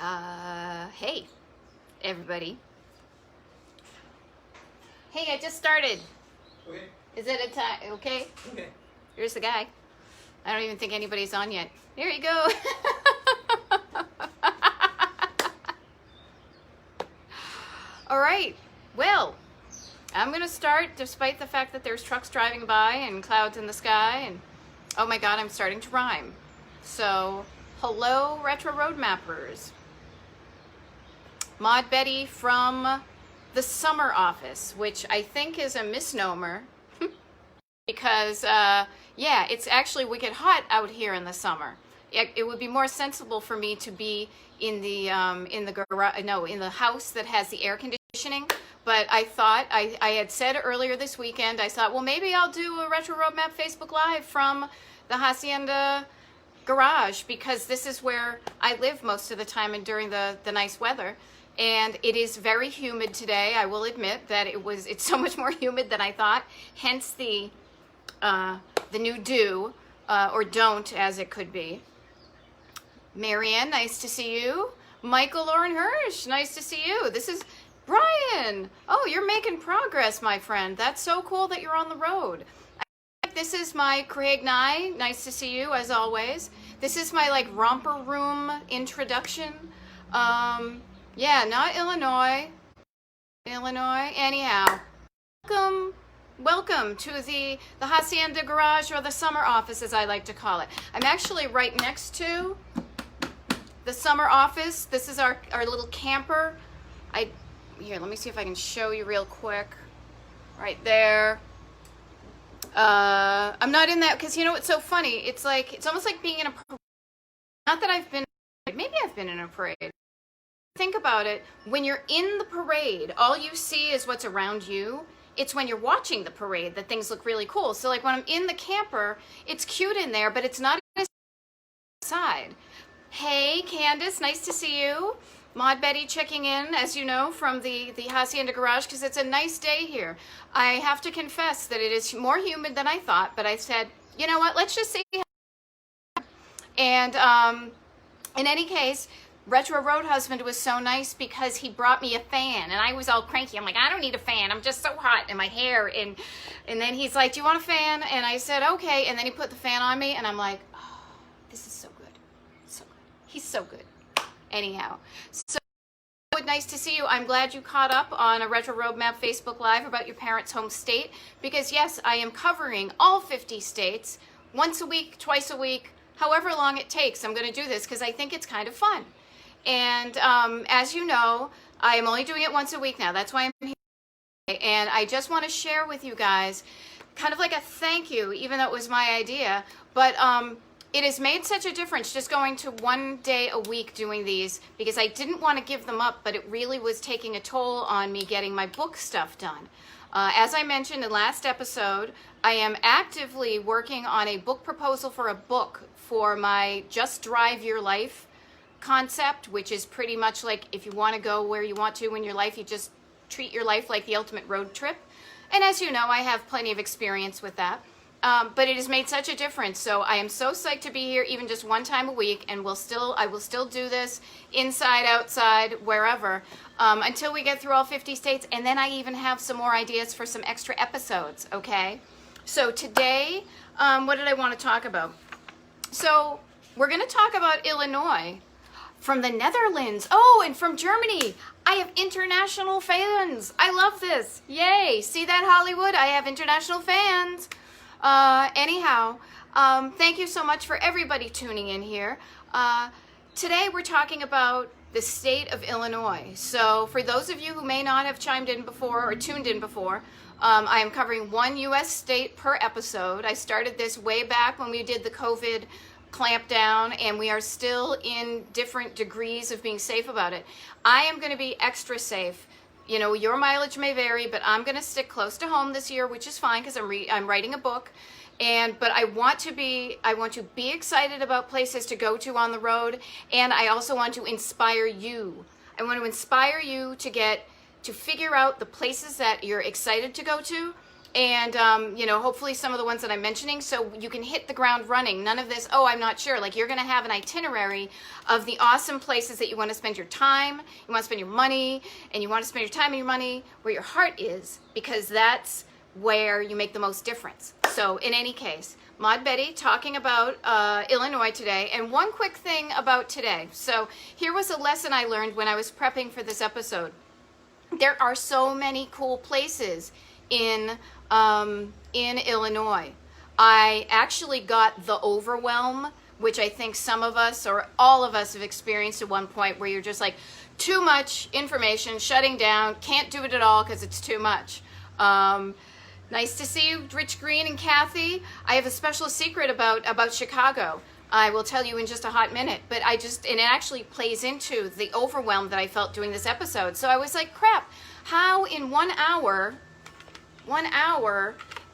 Hey, everybody. Hey, I just started. Okay. Is it a time? Okay. Okay. Here's the guy. I don't even think anybody's on yet. There you go. All right. Well, I'm going to start despite the fact that there's trucks driving by and clouds in the sky. And oh my God, I'm starting to rhyme. So, hello, Retro Road Mappers. Maud Betty from the summer office, which I think is a misnomer because, yeah, it's actually wicked hot out here in the summer. It would be more sensible for me to be in the garage, no, in the house that has the air conditioning. But I thought, I had said earlier this weekend, I thought, well, maybe I'll do a Retro Roadmap Facebook Live from the Hacienda garage because this is where I live most of the time and during the nice weather. And it is very humid today. I will admit that it's so much more humid than I thought. Hence the new do or don't as it could be. Marianne, nice to see you. Michael Lauren Hirsch, nice to see you. This is Brian. Oh, you're making progress, my friend. That's so cool that you're on the road. This is my Craig Nye. Nice to see you as always. This is my like romper room introduction. Yeah, not Illinois. Anyhow, welcome to the Hacienda garage or the summer office as I like to call it. I'm actually right next to the summer office. This is our little camper. Here, let me see if I can show you real quick. Right there. I'm not in that because you know it's so funny. It's almost like being in a parade. Not that I've been, maybe I've been in a parade. Think about it. When you're in the parade, all you see is what's around you. It's when you're watching the parade that things look really cool. So like when I'm in the camper, it's cute in there, but it's not outside. Hey, Candace, nice to see you. Maud Betty checking in, as you know, from the Hacienda garage because it's a nice day here. I have to confess that it is more humid than I thought, but I said, you know what, let's just see. And in any case, Retro Road Husband was so nice because he brought me a fan, and I was all cranky. I'm like, I don't need a fan. I'm just so hot in my hair. And then he's like, do you want a fan? And I said, okay. And then he put the fan on me, and I'm like, oh, this is so good. So good. He's so good. Anyhow, so nice to see you. I'm glad you caught up on a Retro Roadmap Facebook Live about your parents' home state because, yes, I am covering all 50 states once a week, twice a week, however long it takes. I'm going to do this because I think it's kind of fun. And as you know, I am only doing it once a week now. That's why I'm here. And I just want to share with you guys kind of like a thank you, even though it was my idea. But it has made such a difference just going to one day a week doing these because I didn't want to give them up, but it really was taking a toll on me getting my book stuff done. As I mentioned in last episode, I am actively working on a book proposal for a book for my Just Drive Your Life concept, which is pretty much like if you want to go where you want to in your life, you just treat your life like the ultimate road trip. And as you know, I have plenty of experience with that. But it has made such a difference. So I am so psyched to be here even just one time a week, and I will still do this inside, outside, wherever, until we get through all 50 states. And then I even have some more ideas for some extra episodes, okay? So today, what did I want to talk about? So we're going to talk about Illinois. From the Netherlands. Oh, and from Germany. I have international fans. I love this. Yay. See that, Hollywood? I have international fans. Anyhow, thank you so much for everybody tuning in here. Today we're talking about the state of Illinois. So for those of you who may not have chimed in before or tuned in before, I am covering one U.S. state per episode. I started this way back when we did the COVID clamp down, and we are still in different degrees of being safe about it. I am going to be extra safe. You know, your mileage may vary, but I'm going to stick close to home this year, which is fine because I'm writing a book. But I want to be excited about places to go to on the road, and I also want to inspire you. I want to inspire you to figure out the places that you're excited to go to, And, hopefully some of the ones that I'm mentioning, so you can hit the ground running. None of this, oh, I'm not sure. Like, you're going to have an itinerary of the awesome places that you want to spend your time, you want to spend your money, and you want to spend your time and your money where your heart is, because that's where you make the most difference. So, in any case, Maud Betty talking about Illinois today. And one quick thing about today. So, here was a lesson I learned when I was prepping for this episode. There are so many cool places in Illinois. I actually got the overwhelm, which I think some of us or all of us have experienced at one point, where you're just like, too much information, shutting down, can't do it at all because it's too much. Nice to see you, Rich Green and Kathy. I have a special secret about Chicago. I will tell you in just a hot minute, but and it actually plays into the overwhelm that I felt doing this episode. So I was like, crap, how in 1 hour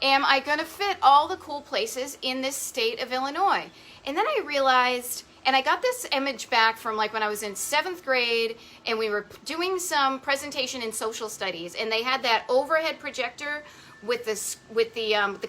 am I going to fit all the cool places in this state of Illinois? And then I realized, and I got this image back from like when I was in 7th grade and we were doing some presentation in social studies, and they had that overhead projector with the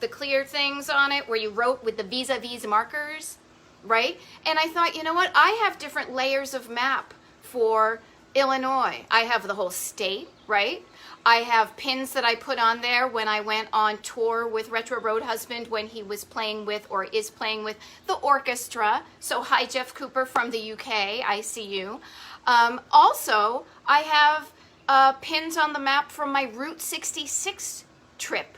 clear things on it where you wrote with the vis-a-vis markers, right? And I thought, you know what? I have different layers of map for Illinois. I have the whole state, right? I have pins that I put on there when I went on tour with Retro Road Husband when he was playing with or is playing with the orchestra. So hi, Jeff Cooper from the UK. I see you. Also, I have pins on the map from my Route 66 trip.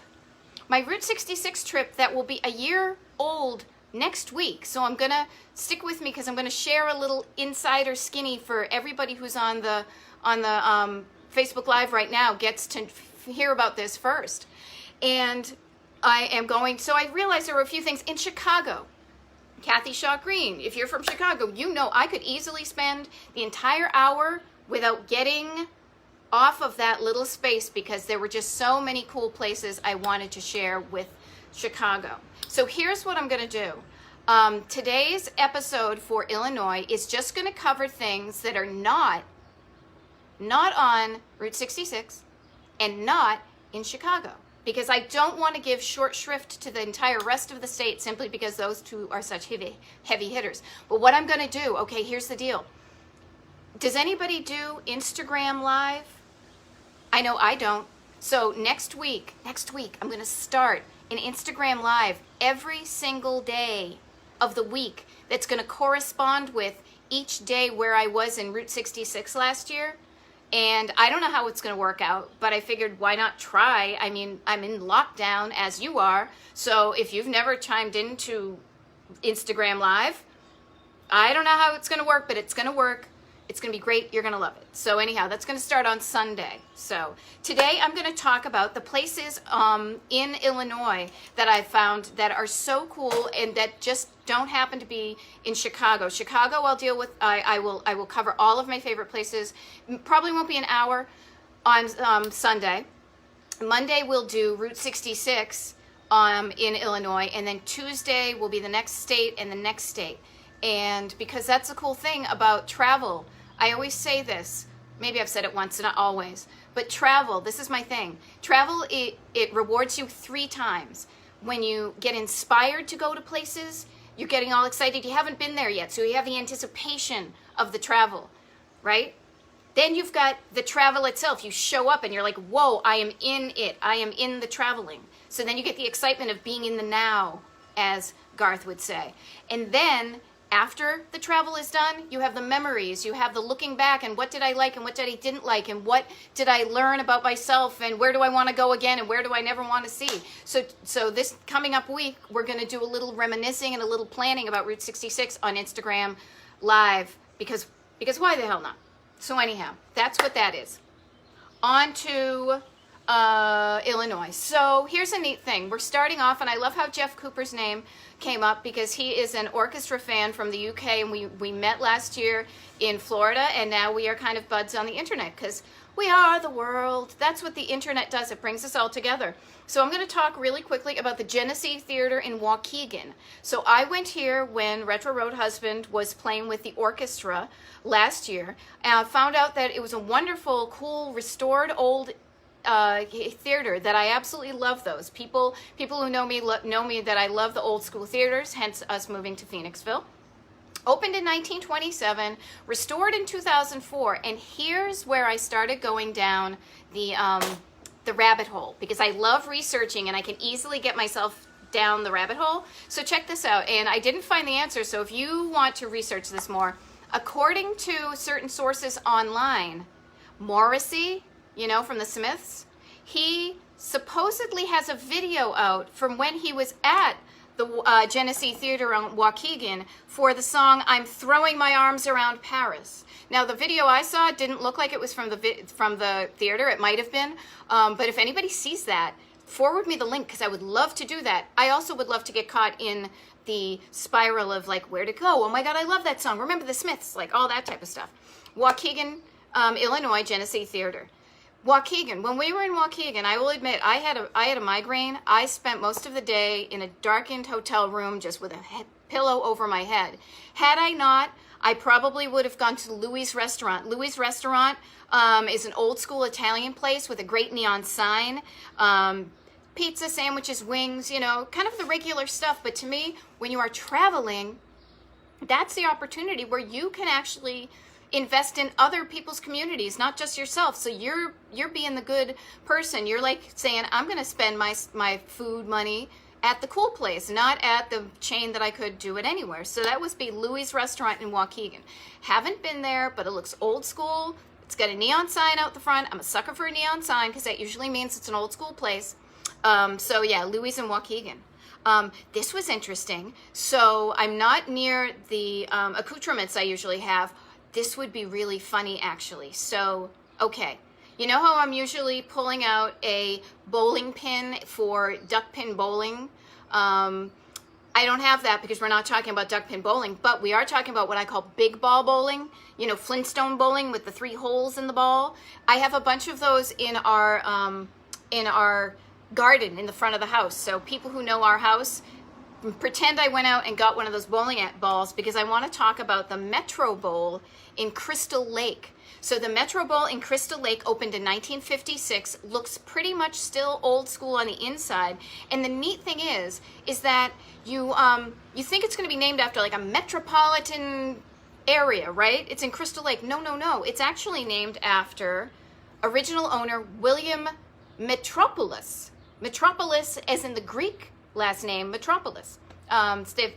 My Route 66 trip that will be a year old next week. So I'm going to stick with me because I'm going to share a little insider skinny for everybody who's on the Facebook Live right now gets to hear about this first. And so I realized there were a few things in Chicago. Kathy Shaw Green, if you're from Chicago, you know I could easily spend the entire hour without getting off of that little space because there were just so many cool places I wanted to share with Chicago. So here's what I'm going to do. Today's episode for Illinois is just going to cover things that are not on Route 66 and not in Chicago, because I don't want to give short shrift to the entire rest of the state simply because those two are such heavy hitters. But what I'm going to do, okay, here's the deal. Does anybody do Instagram Live? I know I don't. So next week, I'm going to start an Instagram Live every single day of the week that's going to correspond with each day where I was in Route 66 last year. And I don't know how it's going to work out, but I figured why not try? I mean, I'm in lockdown as you are. So if you've never chimed into Instagram Live, I don't know how it's going to work, but it's going to work. It's going to be great. You're going to love it. So anyhow, that's going to start on Sunday. So today I'm going to talk about the places in Illinois that I found that are so cool and that just don't happen to be in Chicago. Chicago I'll deal with. I will cover all of my favorite places. Probably won't be an hour on Sunday. Monday we'll do Route 66 in Illinois, and then Tuesday will be the next state and the next state. And because that's the cool thing about travel, I always say this, maybe I've said it once, not always, but travel, this is my thing. Travel, it rewards you 3 times. When you get inspired to go to places, you're getting all excited. You haven't been there yet, so you have the anticipation of the travel, right? Then you've got the travel itself. You show up and you're like, whoa, I am in it. I am in the traveling. So then you get the excitement of being in the now, as Garth would say. And then after the travel is done, you have the memories, you have the looking back and what did I like and what did I didn't like and what did I learn about myself and where do I want to go again and where do I never want to see. So this coming up week, we're going to do a little reminiscing and a little planning about Route 66 on Instagram Live because why the hell not? So anyhow, that's what that is. On to Illinois. So here's a neat thing. We're starting off, and I love how Jeff Cooper's name came up because he is an orchestra fan from the UK, and we met last year in Florida, and now we are kind of buds on the internet because we are the world. That's what the internet does. It brings us all together. So I'm going to talk really quickly about the Genesee Theater in Waukegan. So I went here when Retro Road Husband was playing with the orchestra last year, and I found out that it was a wonderful, cool, restored old theater that I absolutely love those. People who know me that I love the old school theaters, hence us moving to Phoenixville. Opened in 1927, restored in 2004, and here's where I started going down the rabbit hole, because I love researching and I can easily get myself down the rabbit hole. So check this out, and I didn't find the answer, so if you want to research this more, according to certain sources online, Morrissey, you know, from the Smiths, he supposedly has a video out from when he was at the Genesee Theater on Waukegan for the song "I'm Throwing My Arms Around Paris." Now, the video I saw didn't look like it was from the theater. It might have been, but if anybody sees that, forward me the link, because I would love to do that. I also would love to get caught in the spiral of like where to go. Oh my God, I love that song. Remember the Smiths, like all that type of stuff. Waukegan, Illinois, Genesee Theater. Waukegan. When we were in Waukegan, I will admit, I had a migraine. I spent most of the day in a darkened hotel room just with a pillow over my head. Had I not, I probably would have gone to Louis' Restaurant. Louis' Restaurant is an old school Italian place with a great neon sign. Pizza, sandwiches, wings, you know, kind of the regular stuff. But to me, when you are traveling, that's the opportunity where you can actually invest in other people's communities, not just yourself. So you're being the good person. You're like saying, I'm going to spend my food money at the cool place, not at the chain that I could do it anywhere. So that would be Louis' Restaurant in Waukegan. Haven't been there, but it looks old school. It's got a neon sign out the front. I'm a sucker for a neon sign because that usually means it's an old school place. So yeah, Louis in Waukegan. This was interesting. So I'm not near the accoutrements I usually have. This would be really funny, actually. So, okay. You know how I'm usually pulling out a bowling pin for duck pin bowling? I don't have that because we're not talking about duck pin bowling, but we are talking about what I call big ball bowling. You know, Flintstone bowling with the 3 holes in the ball. I have a bunch of those in our garden in the front of the house. So people who know our house, pretend I went out and got one of those bowling balls, because I want to talk about the Metro Bowl in Crystal Lake. So the Metro Bowl in Crystal Lake opened in 1956, looks pretty much still old school on the inside. And the neat thing is that you think it's going to be named after like a metropolitan area, right? It's in Crystal Lake. No. It's actually named after original owner William Metropolis. Metropolis as in the Greek last name, Metropolis.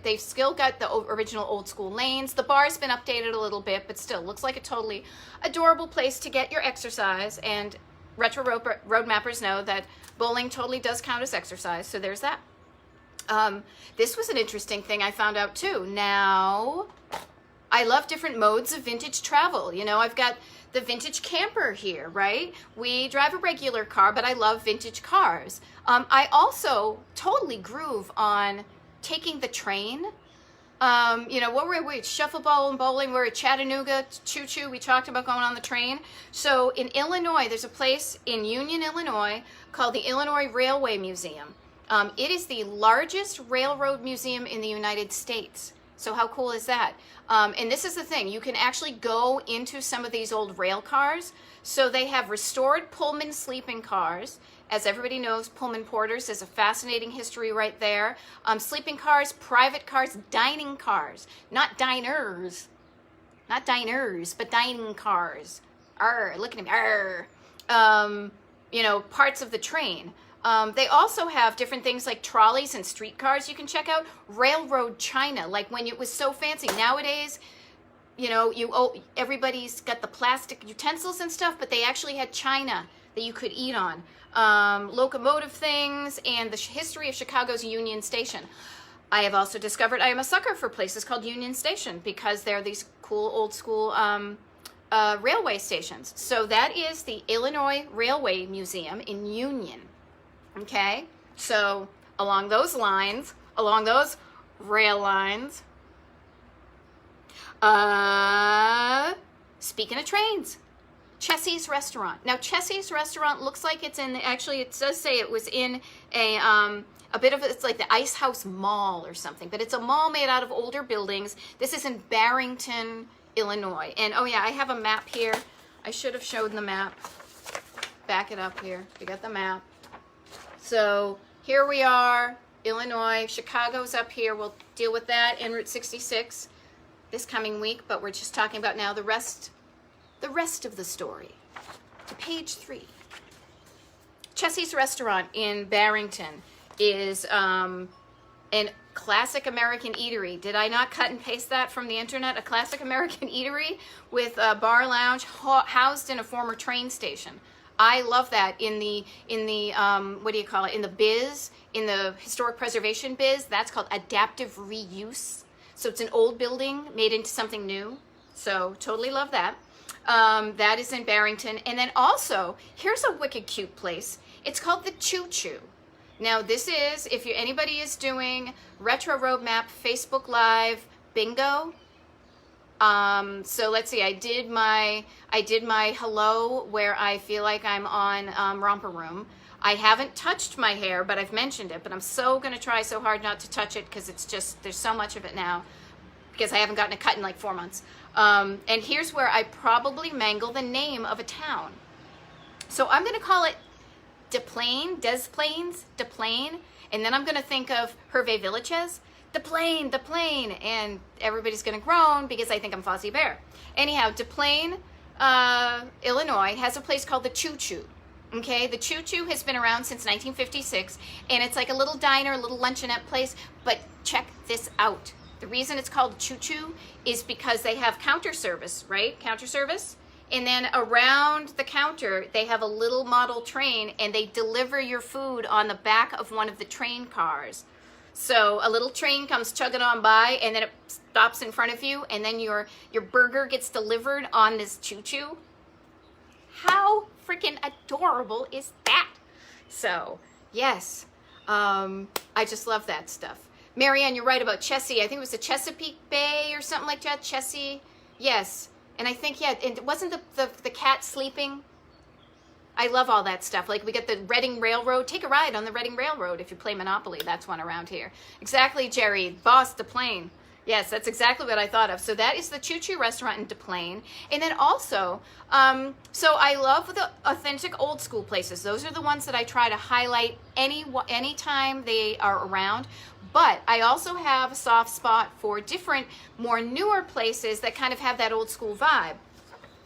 They've still got the original old school lanes. The bar's been updated a little bit, but still looks like a totally adorable place to get your exercise. And retro road mappers know that bowling totally does count as exercise. So there's that. This was an interesting thing I found out too. Now, I love different modes of vintage travel. You know, I've got the vintage camper here, right? We drive a regular car, but I love vintage cars. I also totally groove on taking the train. You know, what were we? Shuffleball and bowling. We're at Chattanooga, choo-choo. We talked about going on the train. So in Illinois, there's a place in Union, Illinois called the Illinois Railway Museum. It is the largest railroad museum in the United States. So how cool is that? And this is the thing. You can actually go into some of these old rail cars. So they have restored Pullman sleeping cars. As everybody knows, Pullman Porters is a fascinating history right there. Sleeping cars, private cars, dining cars. Not diners. Not diners, but dining cars. Arr, look at me. Arr. You know, parts of the train. They also have different things like trolleys and streetcars you can check out. Railroad china, like when it was so fancy. Nowadays, you know, everybody's got the plastic utensils and stuff, but they actually had china that you could eat on. Locomotive things, and the history of Chicago's Union Station. I have also discovered I am a sucker for places called Union Station because they're these cool old school railway stations. So that is the Illinois Railway Museum in Union. Okay, so along those lines, along those rail lines, speaking of trains, Chessie's Restaurant. Now, Chessie's Restaurant looks like it's in, actually it does say it was in a bit of, it's like the Ice House Mall or something, but it's a mall made out of older buildings. This is in Barrington, Illinois. And oh yeah, I have a map here. I should have showed the map. back it up here. We got the map. So here we are, Illinois. Chicago's up here. We'll deal with that in Route 66 this coming week, but we're just talking about now the rest of the story. To page 3. Chessie's Restaurant in Barrington is an classic American eatery. Did I not cut and paste that from the internet? A classic American eatery with a bar lounge housed in a former train station. I love that in the what do you call it? In the biz, in the historic preservation biz, that's called adaptive reuse. So it's an old building made into something new. So totally love that. That is in Barrington. And then also, here's a wicked cute place. It's called the Choo Choo. Now this is, if anybody is doing Retro Roadmap Facebook Live bingo. So let's see, I did my hello where I feel like I'm on Romper Room. I haven't touched my hair, but I've mentioned it, but I'm so going to try so hard not to touch it because it's just, there's so much of it now because I haven't gotten a cut in like 4 months. And here's where I probably mangle the name of a town. So I'm going to call it Des Plaines, and then I'm going to think of Hervé Villachez, Des Plaines, and everybody's going to groan because I think I'm Fozzie Bear. Anyhow, Des Plaines, Illinois has a place called the Choo Choo. Okay, the Choo Choo has been around since 1956, and it's like a little diner, a little luncheonette place, but check this out. The reason it's called Choo Choo is because they have counter service, right? Counter service. And then around the counter, they have a little model train, and they deliver your food on the back of one of the train cars. So a little train comes chugging on by, and then it stops in front of you, and then your burger gets delivered on this Choo Choo. How freaking adorable is that? So, yes, I just love that stuff. Marianne, you're right about Chessie. I think it was the Chesapeake Bay or something like that. Chessie, yes. And I think, yeah, it wasn't the cat sleeping. I love all that stuff. Like, we get the Reading Railroad. Take a ride on the Reading Railroad if you play Monopoly. That's one around here. Exactly, Jerry. Boss, Des Plaines. Yes, that's exactly what I thought of. So that is the Choo Choo restaurant in Des Plaines. And then also, so I love the authentic old school places. Those are the ones that I try to highlight anytime they are around. But I also have a soft spot for different, more newer places that kind of have that old school vibe.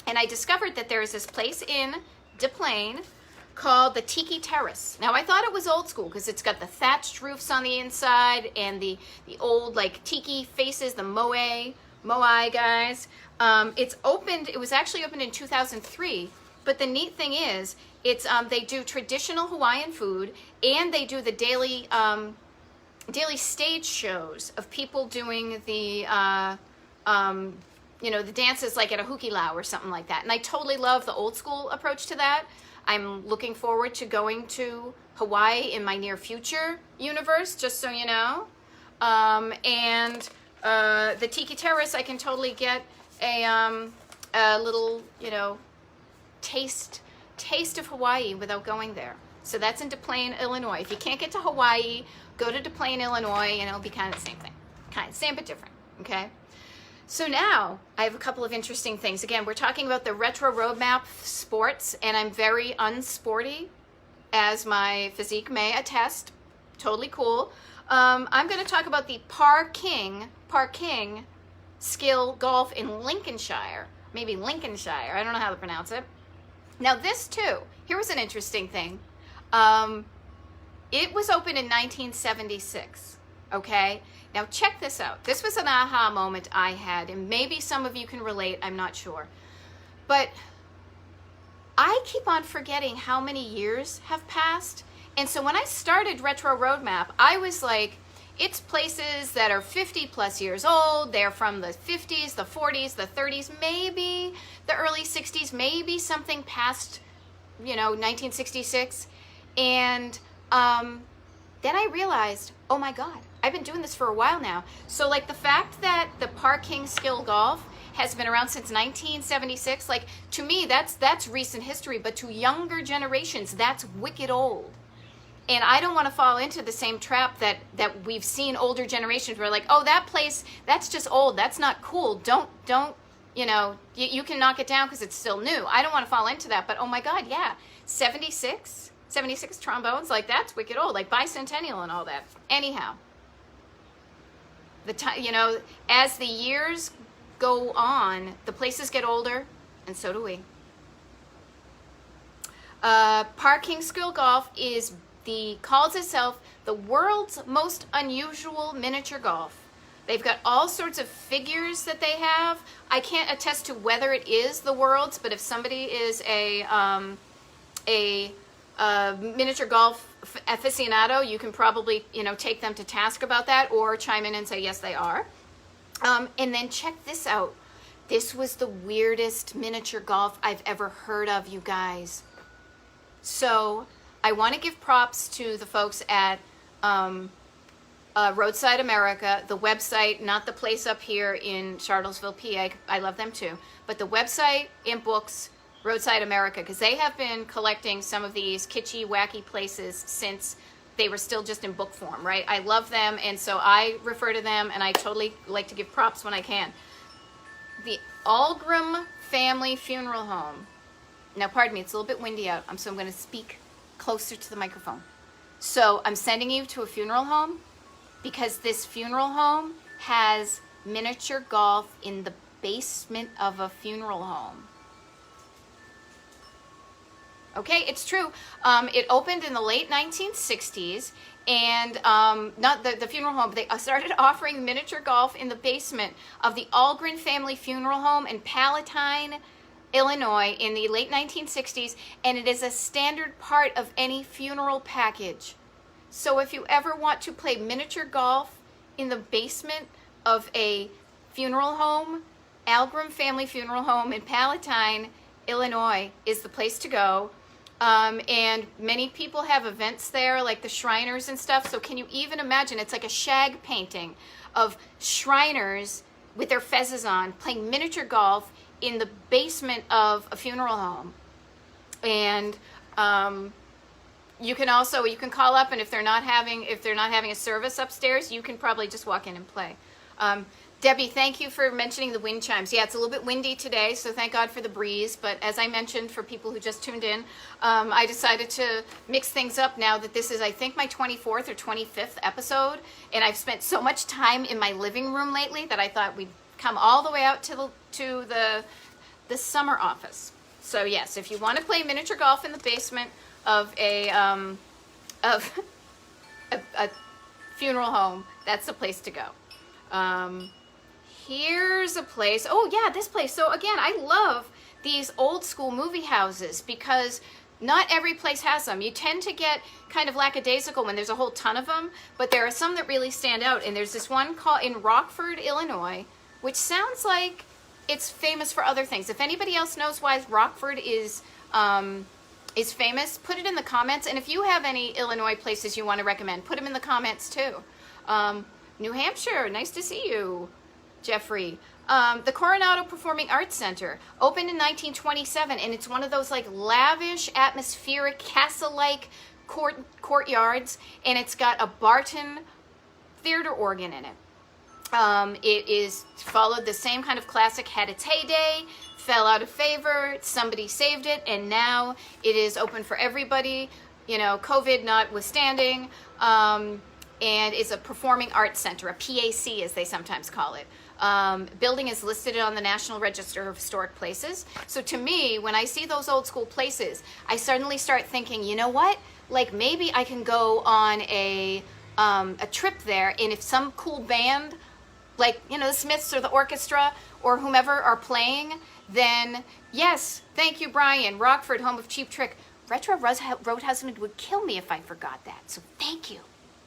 And I discovered that there is this place in Des Plaines called the Tiki Terrace. Now, I thought it was old school because it's got the thatched roofs on the inside and the old like tiki faces, the moai guys. It was actually opened in 2003, but the neat thing is they do traditional Hawaiian food, and they do the daily stage shows of people doing the the dances like at a hukilau or something like that. And I totally love the old school approach to that. I'm looking forward to going to Hawaii in my near future universe, just so you know. And the Tiki Terrace, I can totally get a little, taste of Hawaii without going there. So that's in Des Plaines, Illinois. If you can't get to Hawaii, go to Des Plaines, Illinois, and it'll be kind of the same thing. Kind of same but different, okay? So now I have a couple of interesting things. Again, we're talking about the Retro Roadmap sports, and I'm very unsporty, as my physique may attest. Totally cool. I'm going to talk about the Parking Skill Golf in Lincolnshire. Maybe Lincolnshire. I don't know how to pronounce it. Now this too, here was an interesting thing. It was opened in 1976, okay? Now check this out. This was an aha moment I had, and maybe some of you can relate, I'm not sure. But I keep on forgetting how many years have passed. And so when I started Retro Roadmap, I was like, it's places that are 50 plus years old. They're from the 50s, the 40s, the 30s, maybe the early 60s, maybe something past, 1966. And then I realized, oh my God, I've been doing this for a while now. So like the fact that the Parking Skill Golf has been around since 1976, like to me, that's recent history, but to younger generations, that's wicked old. And I don't want to fall into the same trap that we've seen older generations where like, oh, that place, that's just old. That's not cool. Don't you know, you can knock it down because it's still new. I don't want to fall into that, but oh my God, yeah, 76 trombones, like that's wicked old, like bicentennial and all that. Anyhow, you know, as the years go on, the places get older, and so do we. Park Kingskill Golf calls itself the world's most unusual miniature golf. They've got all sorts of figures that they have. I can't attest to whether it is the world's, but if somebody is a miniature golf aficionado, you can probably, you know, take them to task about that or chime in and say, yes, they are. And then check this out. This was the weirdest miniature golf I've ever heard of, you guys. So I want to give props to the folks at Roadside America, the website, not the place up here in Charlottesville, PA. I love them too. But the website and books, Roadside America, because they have been collecting some of these kitschy, wacky places since they were still just in book form, right? I love them, and so I refer to them, and I totally like to give props when I can. The Algram Family Funeral Home. Now, pardon me, it's a little bit windy out, so I'm going to speak closer to the microphone. So I'm sending you to a funeral home because this funeral home has miniature golf in the basement of a funeral home. Okay, it's true. It opened in the late 1960s, and not the funeral home, but they started offering miniature golf in the basement of the Algren Family Funeral Home in Palatine, Illinois in the late 1960s, and it is a standard part of any funeral package. So if you ever want to play miniature golf in the basement of a funeral home, Algram Family Funeral Home in Palatine, Illinois is the place to go. And many people have events there, like the Shriners and stuff. So can you even imagine? It's like a shag painting of Shriners with their fezzes on, playing miniature golf in the basement of a funeral home. And you can call up, and if they're not having a service upstairs, you can probably just walk in and play. Debbie, thank you for mentioning the wind chimes. Yeah, it's a little bit windy today, so thank God for the breeze. But as I mentioned, for people who just tuned in, I decided to mix things up now that this is, I think, my 24th or 25th episode. And I've spent so much time in my living room lately that I thought we'd come all the way out to the summer office. So yes, if you want to play miniature golf in the basement of a funeral home, that's the place to go. Here's a place. Oh yeah, this place. So again, I love these old school movie houses because not every place has them. You tend to get kind of lackadaisical when there's a whole ton of them, but there are some that really stand out. And there's this one called in Rockford, Illinois, which sounds like it's famous for other things. If anybody else knows why Rockford is famous, put it in the comments. And if you have any Illinois places you want to recommend, put them in the comments too. New Hampshire, nice to see you, Jeffrey. The Coronado Performing Arts Center opened in 1927, and it's one of those like lavish, atmospheric, castle-like courtyards, and it's got a Barton theater organ in it. It is followed the same kind of classic, had its heyday, fell out of favor, somebody saved it, and now it is open for everybody, you know, COVID notwithstanding, and is a performing arts center, a PAC as they sometimes call it. Building is listed on the National Register of Historic Places. So to me, when I see those old school places, I suddenly start thinking, you know what? Like maybe I can go on a trip there, and if some cool band, like, you know, the Smiths or the orchestra or whomever are playing, then yes, thank you, Brian. Rockford, home of Cheap Trick. Retro Road Husband would kill me if I forgot that. So thank you.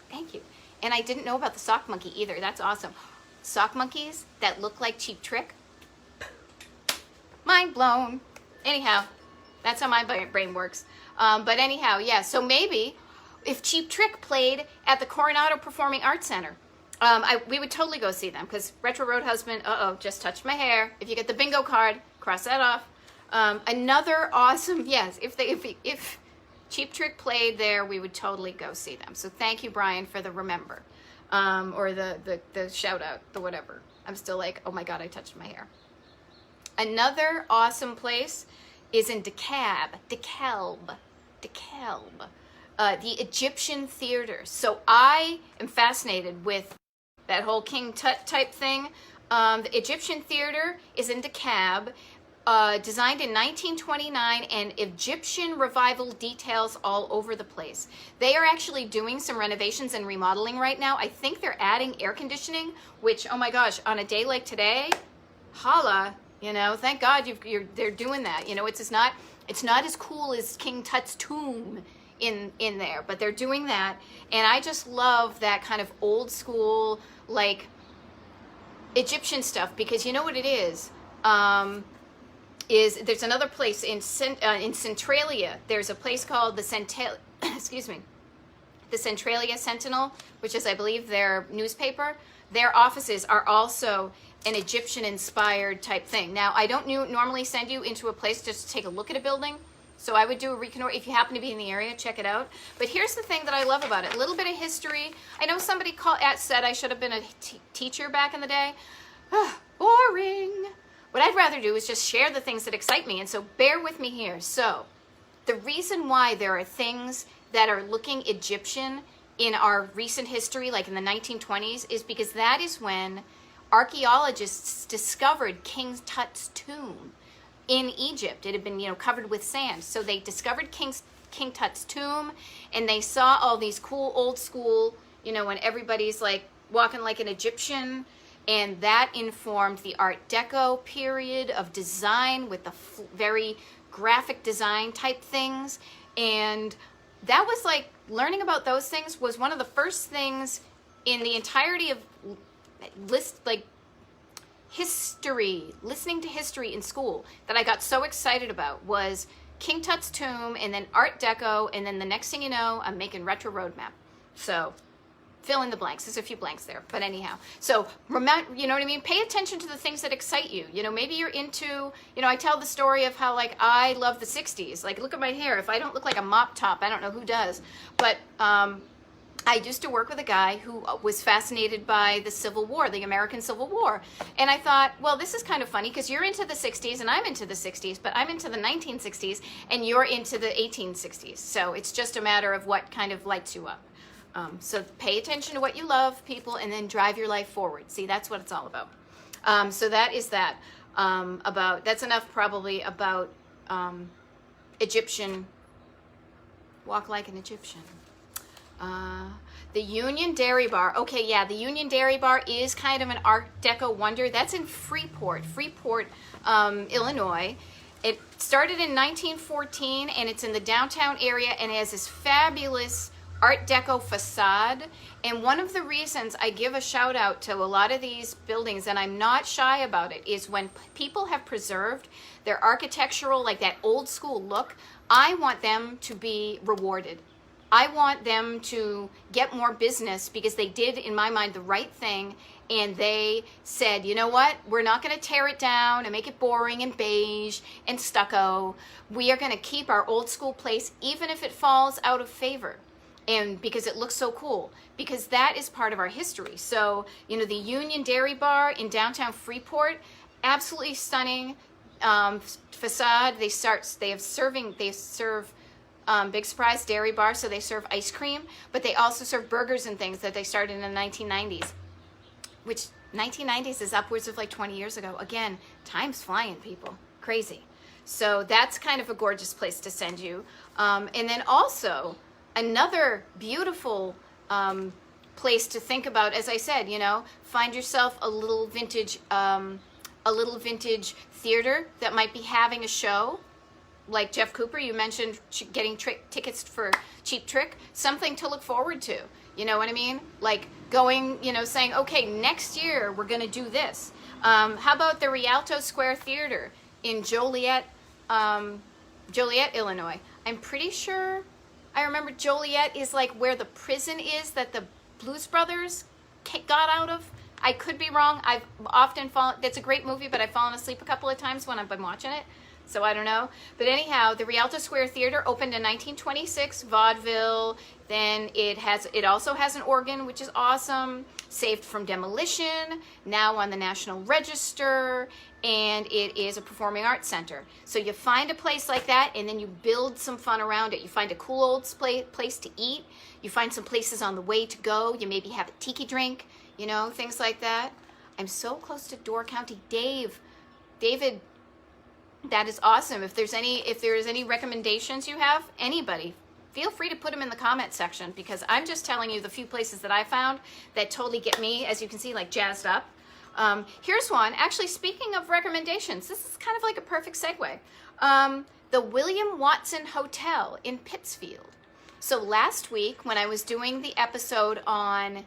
Thank you. And I didn't know about the sock monkey either. That's awesome. Sock monkeys that look like Cheap Trick. Mind blown. Anyhow, that's how my brain works. But anyhow, yeah. So maybe if Cheap Trick played at the Coronado Performing Arts Center, we would totally go see them because Retro Road Husband, just touched my hair. If you get the bingo card, cross that off. Another awesome, yes, if Cheap Trick played there, we would totally go see them. So thank you, Brian, for the remember, or the shout out, the whatever. I'm still like, oh my God, I touched my hair. Another awesome place is in DeKalb, the Egyptian theater. So I am fascinated with that whole King Tut type thing. The Egyptian theater is in DeKalb, designed in 1929, and Egyptian revival details all over the place. They are actually doing some renovations and remodeling right now. I think they're adding air conditioning, which, oh my gosh, on a day like today, holla, you know, thank God they're doing that. You know, it's not as cool as King Tut's tomb in there, but they're doing that, and I just love that kind of old school, like, Egyptian stuff, because you know what it is there's another place in Centralia. There's a place called the the Centralia Sentinel, which is, I believe, their newspaper. Their offices are also an Egyptian-inspired type thing. Now, I don't normally send you into a place just to take a look at a building, so I would do a reconnoiter. If you happen to be in the area, check it out. But here's the thing that I love about it. A little bit of history. I know somebody said I should have been a teacher back in the day. Boring. What I'd rather do is just share the things that excite me, and so bear with me here. So the reason why there are things that are looking Egyptian in our recent history, like in the 1920s, is because that is when archaeologists discovered King Tut's tomb in Egypt. It had been, you know, covered with sand. So they discovered King Tut's tomb, and they saw all these cool old school, you know, when everybody's like walking like an Egyptian, and that informed the Art Deco period of design with the very graphic design type things. And that was like, learning about those things was one of the first things in the entirety of history, listening to history in school, that I got so excited about was King Tut's tomb, and then Art Deco, and then the next thing you know, I'm making retro roadmap. So fill in the blanks. There's a few blanks there, but anyhow. So remember, you know what I mean? Pay attention to the things that excite you. You know, maybe you're into, you know, I tell the story of how, like, I love the 60s. Like, look at my hair. If I don't look like a mop top, I don't know who does. But I used to work with a guy who was fascinated by the Civil War, the American Civil War. And I thought, well, this is kind of funny because you're into the 60s and I'm into the 60s, but I'm into the 1960s and you're into the 1860s. So it's just a matter of what kind of lights you up. So pay attention to what you love, people, and then drive your life forward. See, that's what it's all about. So that is that. That's enough probably about Egyptian, walk like an Egyptian. The Union Dairy Bar. Okay, yeah, the Union Dairy Bar is kind of an Art Deco wonder. That's in Freeport, Illinois. It started in 1914, and it's in the downtown area, and it has this fabulous Art Deco facade. And one of the reasons I give a shout out to a lot of these buildings, and I'm not shy about it, is when people have preserved their architectural, like that old school look, I want them to be rewarded. I want them to get more business because they did, in my mind, the right thing, and they said, you know what, we're not going to tear it down and make it boring and beige and stucco. We are going to keep our old school place even if it falls out of favor, and because it looks so cool, because that is part of our history. So, you know, the Union Dairy Bar in downtown Freeport, absolutely stunning facade. They serve big surprise, dairy bar, so they serve ice cream, but they also serve burgers and things that they started in the 1990s, which 1990s is upwards of like 20 years ago. Again, time's flying, people. Crazy. So that's kind of a gorgeous place to send you. And then also another beautiful place to think about, as I said, you know, find yourself a little vintage theater that might be having a show. Like Jeff Cooper, you mentioned getting tickets for Cheap Trick, something to look forward to. You know what I mean? Like going, you know, saying, okay, next year we're going to do this. How about the Rialto Square Theater in Joliet, Illinois? I'm pretty sure, I remember Joliet is like where the prison is that the Blues Brothers got out of. I could be wrong. I've often fallen, that's a great movie, but I've fallen asleep a couple of times when I've been watching it. so I don't know. But anyhow, the Rialto Square Theater opened in 1926, vaudeville. Then it also has an organ, which is awesome. Saved from demolition, now on the National Register, and it is a performing arts center. So you find a place like that, and then you build some fun around it. You find a cool old place to eat. You find some places on the way to go. You maybe have a tiki drink, you know, things like that. I'm so close to Door County. David, that is awesome. If there's any recommendations you have, anybody, feel free to put them in the comment section, because I'm just telling you the few places that I found that totally get me, as you can see, like jazzed up. Here's one. Actually, speaking of recommendations, this is kind of like a perfect segue. The William Watson Hotel in Pittsfield. So last week when I was doing the episode on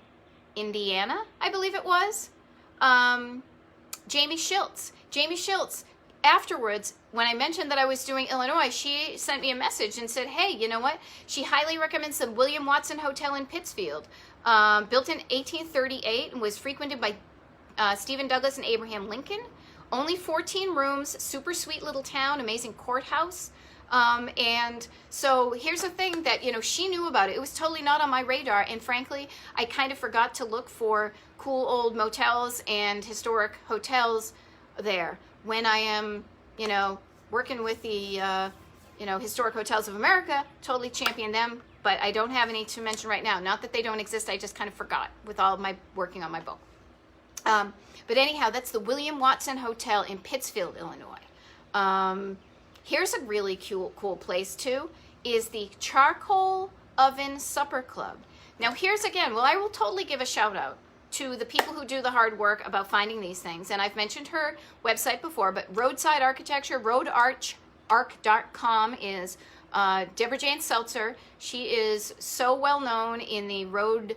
Indiana, I believe it was, Jamie Schiltz, afterwards, when I mentioned that I was doing Illinois, she sent me a message and said, hey, you know what? She highly recommends the William Watson Hotel in Pittsfield. Built in 1838 and was frequented by Stephen Douglas and Abraham Lincoln. Only 14 rooms, super sweet little town, amazing courthouse. And so here's the thing that, you know, she knew about it. It was totally not on my radar. And frankly, I kind of forgot to look for cool old motels and historic hotels there. When I am, you know, working with the, you know, Historic Hotels of America, totally champion them, but I don't have any to mention right now. Not that they don't exist, I just kind of forgot with all of my working on my book. But anyhow, that's the William Watson Hotel in Pittsfield, Illinois. Here's a really cool place too, is the Charcoal Oven Supper Club. Now here's again, well, I will totally give a shout out to the people who do the hard work about finding these things. And I've mentioned her website before, but Roadside Architecture, roadarch.com is Deborah Jane Seltzer. She is so well known in the road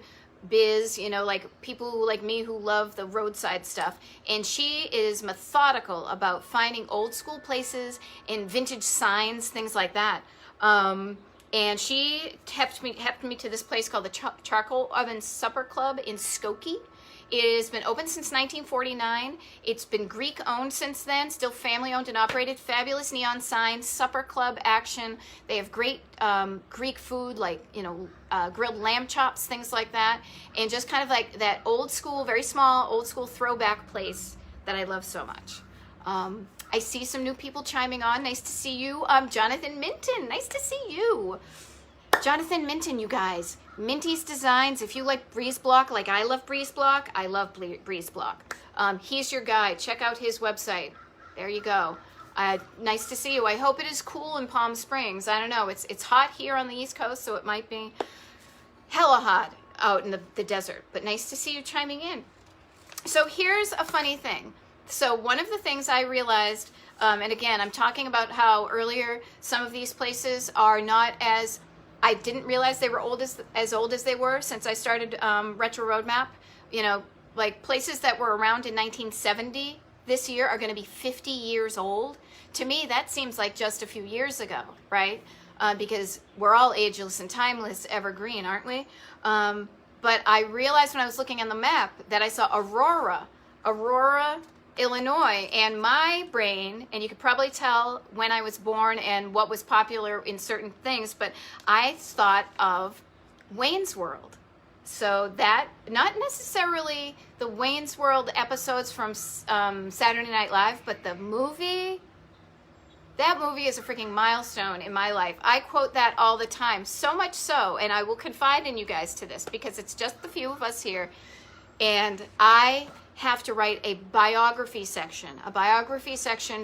biz, you know, like people like me who love the roadside stuff. And she is methodical about finding old school places and vintage signs, things like that. And she helped me to this place called the Charcoal Oven Supper Club in Skokie. It has been open since 1949. It's been Greek owned since then, still family owned and operated. Fabulous neon signs, supper club action. They have great Greek food, like, you know, grilled lamb chops, things like that. And just kind of like that old school, very small, old school throwback place that I love so much. I see some new people chiming on. Nice to see you. Jonathan Minton, nice to see you. Jonathan Minton, you guys. Minty's Designs. If you like Breeze Block, like I love Breeze Block, I love Breeze Block. He's your guy. Check out his website. There you go. Nice to see you. I hope it is cool in Palm Springs. I don't know. It's hot here on the East Coast, so it might be hella hot out in the desert. But nice to see you chiming in. So here's a funny thing. So one of the things I realized, and again, I'm talking about how earlier some of these places are not as, I didn't realize they were as old as they were since I started Retro Roadmap. You know, like places that were around in 1970 this year are going to be 50 years old. To me, that seems like just a few years ago, right? Because we're all ageless and timeless, evergreen, aren't we? But I realized when I was looking on the map that I saw Aurora, Illinois, and my brain, and you could probably tell when I was born and what was popular in certain things, but I thought of Wayne's World. So that, not necessarily the Wayne's World episodes from Saturday Night Live, but the movie, that movie is a freaking milestone in my life. I quote that all the time, so much so, and I will confide in you guys to this because it's just the few of us here, and I have to write a biography section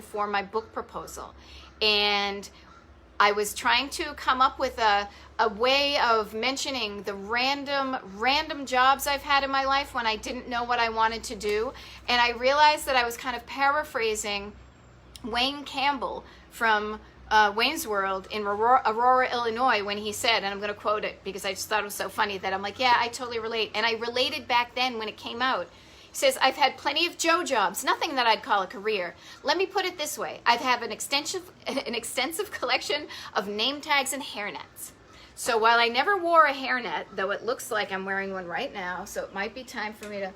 for my book proposal. And I was trying to come up with a way of mentioning the random jobs I've had in my life when I didn't know what I wanted to do. And I realized that I was kind of paraphrasing Wayne Campbell from Wayne's World in Aurora, Illinois, when he said, and I'm going to quote it because I just thought it was so funny that I'm like, yeah, I totally relate. And I related back then when it came out. He says, I've had plenty of Joe jobs, nothing that I'd call a career. Let me put it this way. I have an extensive collection of name tags and hairnets. So while I never wore a hairnet, though it looks like I'm wearing one right now, so it might be time for me to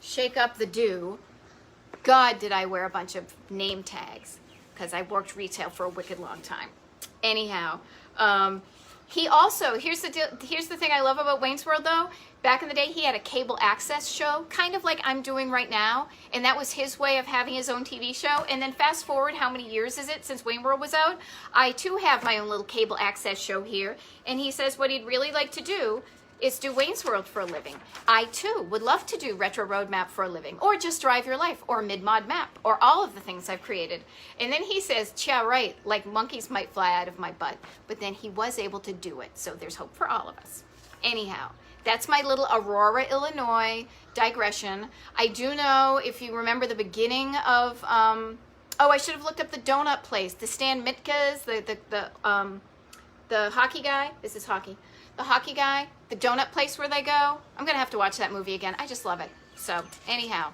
shake up the dew, God, did I wear a bunch of name tags. because I worked retail for a wicked long time. Anyhow, he also, here's the deal, here's the thing I love about Wayne's World though. Back in the day, he had a cable access show, kind of like I'm doing right now, and that was his way of having his own TV show. And then fast forward, how many years is it since Wayne World was out? I too have my own little cable access show here, and he says what he'd really like to do is do Wayne's World for a living. I too would love to do Retro Roadmap for a living, or just Drive Your Life, or Mid-Mod Map, or all of the things I've created. And then he says, yeah, right, like monkeys might fly out of my butt, but then he was able to do it, so there's hope for all of us. Anyhow, that's my little Aurora, Illinois digression. I do know, if you remember the beginning of, oh, I should have looked up the donut place, the Stan Mitka's, the hockey guy. This is hockey. The hockey guy, the donut place where they go. I'm gonna have to watch that movie again. I just love it. So anyhow,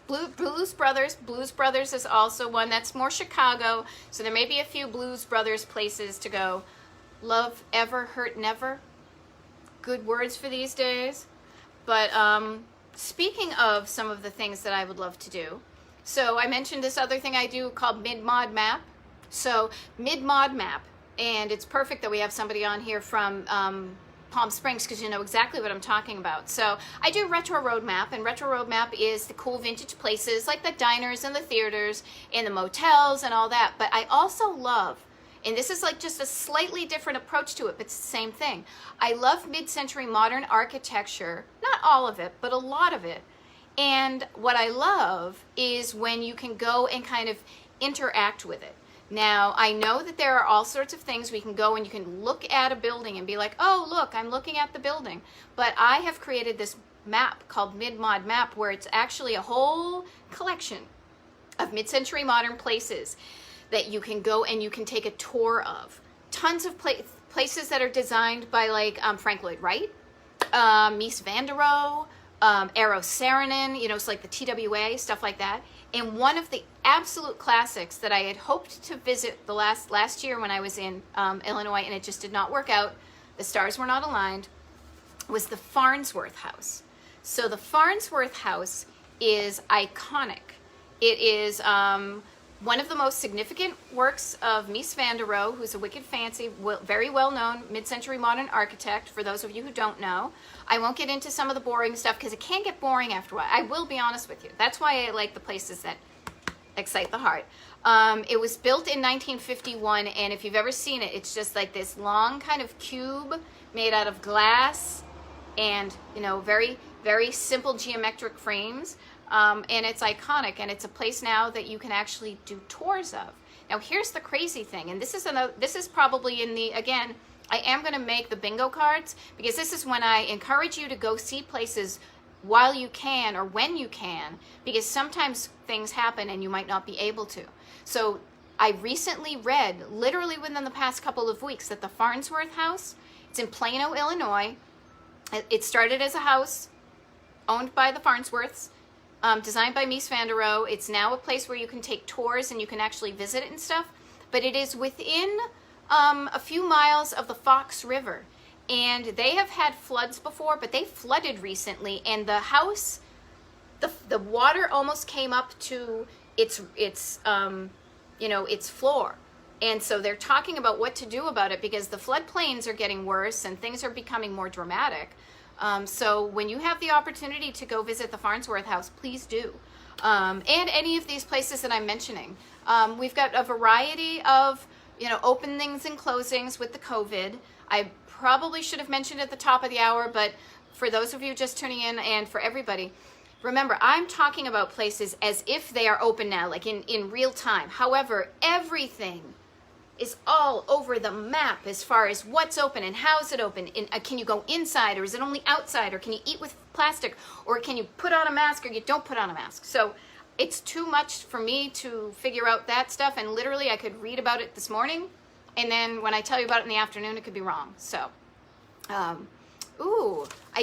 Blues Brothers. Blues Brothers is also one that's more Chicago. So there may be a few Blues Brothers places to go. Love ever, hurt never. Good words for these days. But speaking of some of the things that I would love to do, so I mentioned this other thing I do called Mid-Mod Map. So Mid-Mod Map, and it's perfect that we have somebody on here from Palm Springs because you know exactly what I'm talking about. So I do Retro Road Map, and Retro Road Map is the cool vintage places like the diners and the theaters and the motels and all that. But I also love, and this is like just a slightly different approach to it, but it's the same thing. I love mid-century modern architecture, not all of it, but a lot of it. And what I love is when you can go and kind of interact with it. Now, I know that there are all sorts of things we can go and you can look at a building and be like, oh, look, I'm looking at the building. But I have created this map called Mid-Mod Map where it's actually a whole collection of mid-century modern places that you can go and you can take a tour of. Tons of places that are designed by like Frank Lloyd Wright, Mies van der Rohe, Eero Saarinen, you know, it's like the TWA, stuff like that. And one of the absolute classics that I had hoped to visit the last year when I was in Illinois, and it just did not work out, the stars were not aligned, was the Farnsworth House. So the Farnsworth House is iconic. It is one of the most significant works of Mies van der Rohe, who's a wicked fancy, very well-known mid-century modern architect, for those of you who don't know. I won't get into some of the boring stuff because it can get boring after a while. I will be honest with you. That's why I like the places that excite the heart. It was built in 1951, and if you've ever seen it, it's just like this long kind of cube made out of glass and, you know, very, very simple geometric frames. And it's iconic, and it's a place now that you can actually do tours of. Now, here's the crazy thing, and this is probably in the, again, I am going to make the bingo cards, because this is when I encourage you to go see places while you can or when you can, because sometimes things happen and you might not be able to. So I recently read, literally within the past couple of weeks, that the Farnsworth House, it's in Plano, Illinois. It started as a house owned by the Farnsworths, designed by Mies van der Rohe. It's now a place where you can take tours and you can actually visit it and stuff. But it is within a few miles of the Fox River. And they have had floods before, but they flooded recently. And the house, the water almost came up to its floor. And so they're talking about what to do about it because the floodplains are getting worse and things are becoming more dramatic. So when you have the opportunity to go visit the Farnsworth House, please do. And any of these places that I'm mentioning. We've got a variety of, openings and closings with the COVID. I probably should have mentioned at the top of the hour, but for those of you just tuning in and for everybody, remember, I'm talking about places as if they are open now, like in real time. However, everything is all over the map as far as what's open and how's it open. Can you go inside, or is it only outside, or can you eat with plastic, or can you put on a mask or you don't put on a mask? So it's too much for me to figure out that stuff, and literally I could read about it this morning, and then when I tell you about it in the afternoon, it could be wrong. So, I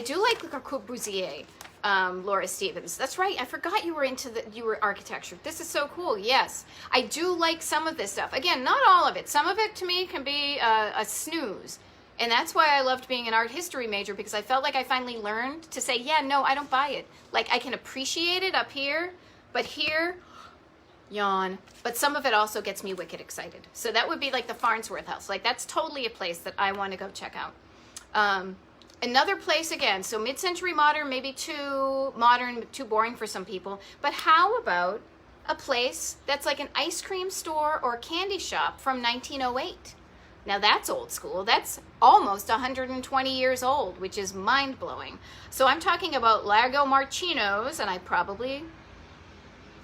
do like Le Corbusier. Laura Stevens. That's right. I forgot you were architecture. This is so cool. Yes. I do like some of this stuff. Again, not all of it. Some of it to me can be a snooze. And that's why I loved being an art history major, because I felt like I finally learned to say, yeah, no, I don't buy it. Like, I can appreciate it up here, but here, Yawn. But some of it also gets me wicked excited. So that would be like the Farnsworth House. Like that's totally a place that I want to go check out. Another place again, so mid-century modern, maybe too modern, too boring for some people. But how about a place that's like an ice cream store or a candy shop from 1908? Now that's old school. That's almost 120 years old, which is mind-blowing. So I'm talking about Largo Marchino's, and I probably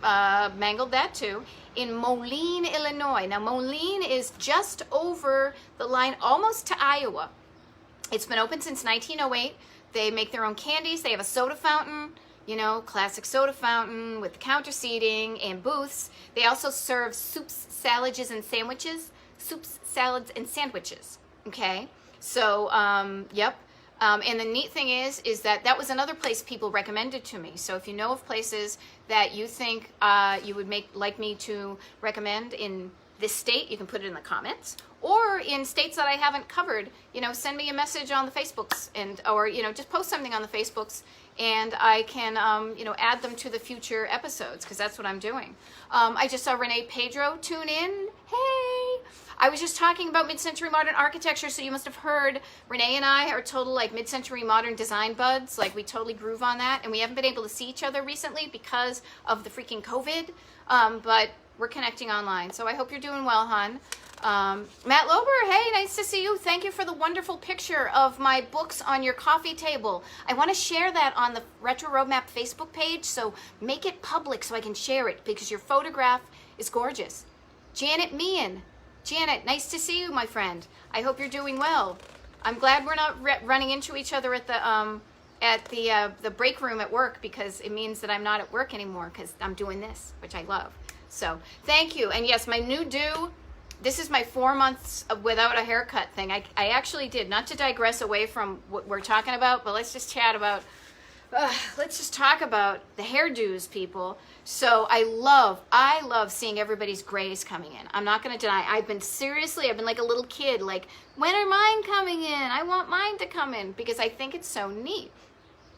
mangled that too, in Moline, Illinois. Now Moline is just over the line, almost to Iowa. It's been open since 1908. They make their own candies. They have a soda fountain, you know, classic soda fountain with counter seating and booths. They also serve soups, salads, and sandwiches. Soups, salads, and sandwiches. Okay, so yep. And the neat thing is that was another place people recommended to me. So if you know of places that you think you would like me to recommend in this state, you can put it in the comments. Or in states that I haven't covered, you know, send me a message on the Facebooks or you know, just post something on the Facebooks, and I can you know, add them to the future episodes, because that's what I'm doing. I just saw Renee Pedro tune in. Hey, I was just talking about mid-century modern architecture, so you must have heard Renee and I are total like mid-century modern design buds. Like we totally groove on that, and we haven't been able to see each other recently because of the freaking COVID, but we're connecting online. So I hope you're doing well, hon. Matt Lober, hey, nice to see you. Thank you for the wonderful picture of my books on your coffee table. I want to share that on the Retro Roadmap Facebook page, so make it public so I can share it, because your photograph is gorgeous. Janet Meehan. Janet, nice to see you, my friend. I hope you're doing well. I'm glad we're not running into each other at the break room at work, because it means that I'm not at work anymore, because I'm doing this, which I love. So thank you. And yes, my new do. This is my 4 months without a haircut thing. I actually did, not to digress away from what we're talking about, but let's just chat about, let's just talk about the hairdos, people. So I love seeing everybody's grays coming in. I'm not going to deny. I've been like a little kid, like, when are mine coming in? I want mine to come in, because I think it's so neat.